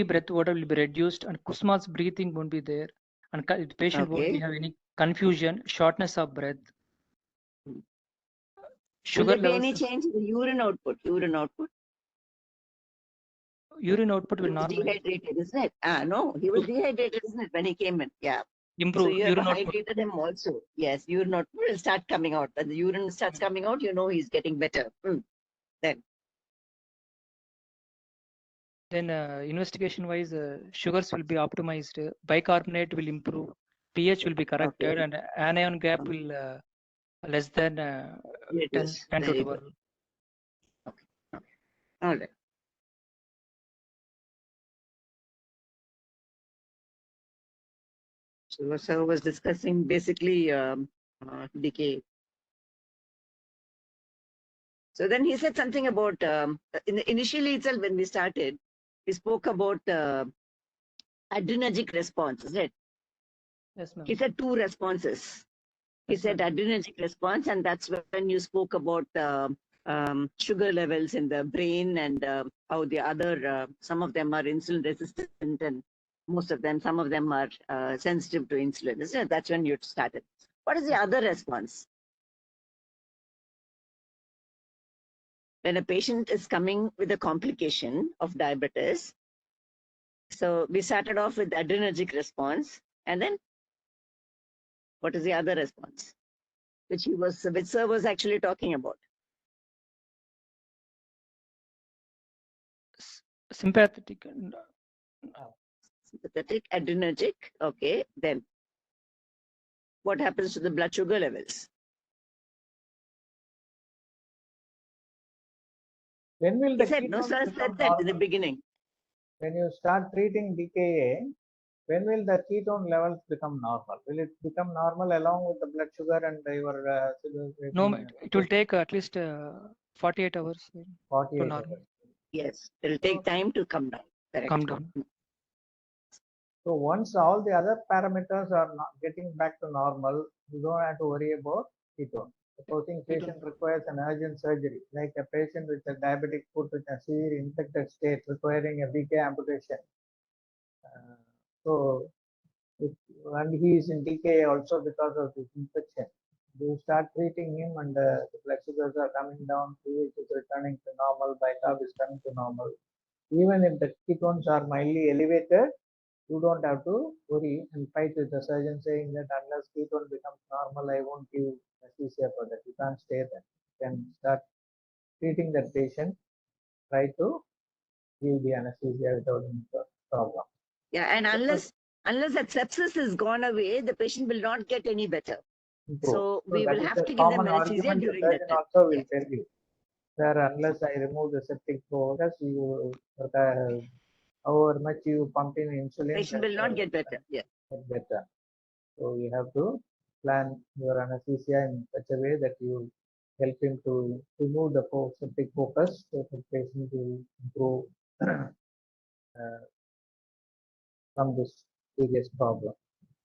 breath water will be reduced, and Kusma's breathing won't be there, and the patient won't be have any confusion, shortness of breath. Will there be any change in the urine output? Urine output will not dehydrated, isn't it? No, he was dehydrated, isn't it, when he came in? Yeah. Improve. So you have urine hydrated him also. Yes, urine output will start coming out. When the urine starts coming out, you know he's getting better. Then investigation wise, sugars will be optimized, bicarbonate will improve, pH will be corrected, and anion gap will less than 10 to 12. Good. Okay. All right. So sir was discussing basically decay. So then he said something about initially itself when we started, we spoke about adrenergic response, isn't it? Yes, ma'am. He said 2 responses. He said adrenergic response, and that's when you spoke about sugar levels in the brain and how the other, some of them are insulin resistant and most of them, some of them are sensitive to insulin, isn't it? That's when you started. What is the other response? When a patient is coming with a complication of diabetes, so we started off with adrenergic response, and then what is the other response? Which sir was actually talking about. Sympathetic. Sympathetic, adrenergic. Okay, then what happens to the blood sugar levels? When will the no, sir said that in the beginning. When you start treating DKA, when will the ketone levels become normal? Will it become normal along with the blood sugar and your No, it will take at least 48 hours. 48 hours. Yes, it will take time to come down. Correct. Come down. So once all the other parameters are not getting back to normal, you don't have to worry about ketone. Supposing patient requires an urgent surgery, like a patient with a diabetic foot with a severe infected state requiring a BK amputation. And he is in decay also because of this infection. You start treating him and the blood sugars are coming down, pH is returning to normal, bicarb is coming to normal. even if the ketones are mildly elevated, you don't have to worry and fight with the surgeon saying that unless ketone becomes normal, I won't give anesthesia for that. You can't stay there. You can start treating that patient, try to give the anesthesia without any problem. Yeah, and unless that sepsis is gone away, the patient will not get any better. So we will have to give them anesthesia during that time. Also will tell you, sir, unless I remove the septic focus, you however much you pump in insulin, Patient will not get better. Yeah. Get better. So you have to plan your anesthesia in such a way that you help him to remove the septic focus so the patient will improve from this serious problem.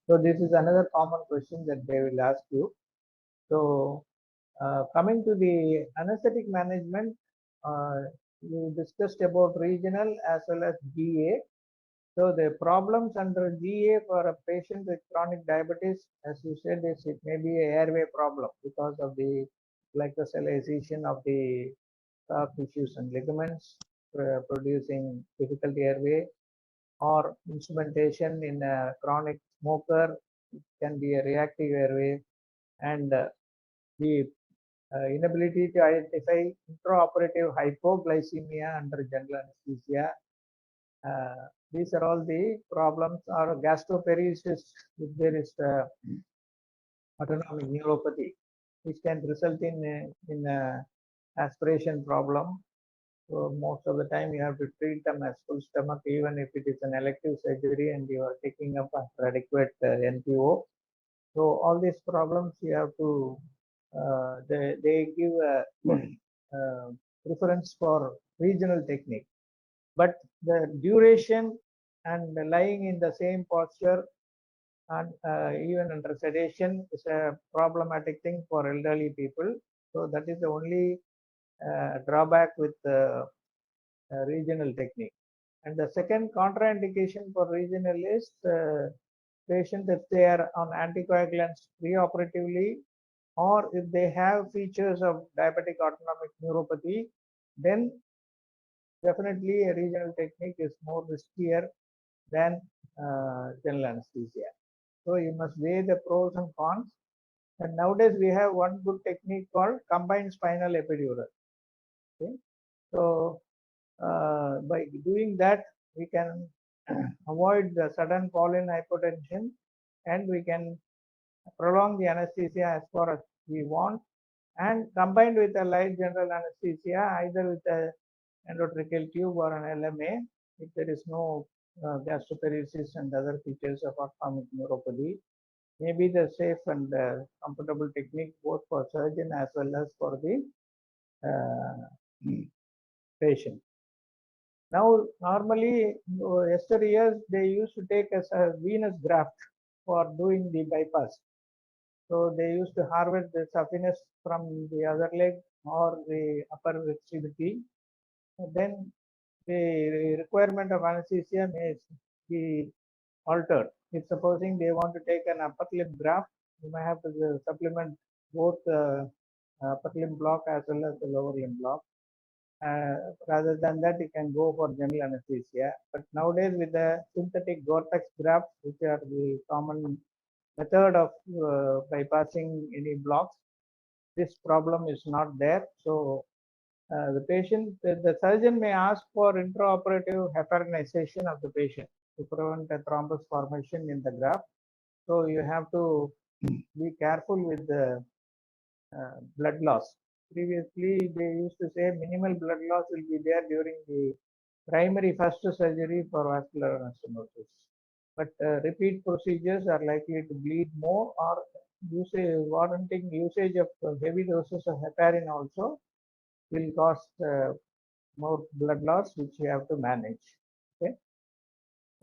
So this is another common question that they will ask you. So coming to the anesthetic management, you discussed about regional as well as GA. So the problems under GA for a patient with chronic diabetes, as you said, is it may be an airway problem because of the glycosylation of the soft tissues and ligaments producing difficult airway, or instrumentation in a chronic smoker. It can be a reactive airway, and the inability to identify intraoperative hypoglycemia under general anesthesia. These are all the problems, or gastroparesis if there is autonomic neuropathy, which can result in aspiration problem. So most of the time you have to treat them as full stomach, even if it is an elective surgery and you are taking up adequate NPO. So all these problems you have to, they give a preference for regional technique. But the duration and lying in the same posture and even under sedation is a problematic thing for elderly people. So that is the only drawback with regional technique. And the second contraindication for regional is patients if they are on anticoagulants preoperatively, or if they have features of diabetic autonomic neuropathy, then definitely a regional technique is more riskier than general anesthesia. So you must weigh the pros and cons. And nowadays we have one good technique called combined spinal epidural. Okay? So by doing that, we can avoid the sudden fall in hypotension, and we can prolong the anesthesia as far as we want, and combined with a light general anesthesia, either with a endotracheal tube or an LMA, if there is no gastroparesis and other features of autonomic neuropathy, may be the safe and comfortable technique both for surgeon as well as for the patient. Now, normally, yesteryears, they used to take as a venous graft for doing the bypass. So they used to harvest the saphenous from the other leg or the upper extremity. Then the requirement of anesthesia may be altered. If supposing they want to take an upper limb graft, you may have to supplement both upper limb block as well as the lower limb block. Rather than that, you can go for general anesthesia. But nowadays, with the synthetic Gore-Tex grafts, which are the common method of bypassing any blocks, this problem is not there. So the patient, the surgeon may ask for intraoperative heparinization of the patient to prevent a thrombus formation in the graft. So you have to be careful with the blood loss. Previously, they used to say minimal blood loss will be there during the primary first surgery for vascular stenosis. But repeat procedures are likely to bleed more, or warranting usage of heavy doses of heparin also will cause more blood loss, which you have to manage. Okay.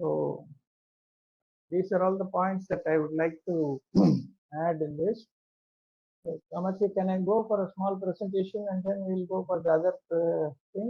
So these are all the points that I would like to add in this. So, Kamachi, can I go for a small presentation and then we'll go for the other things?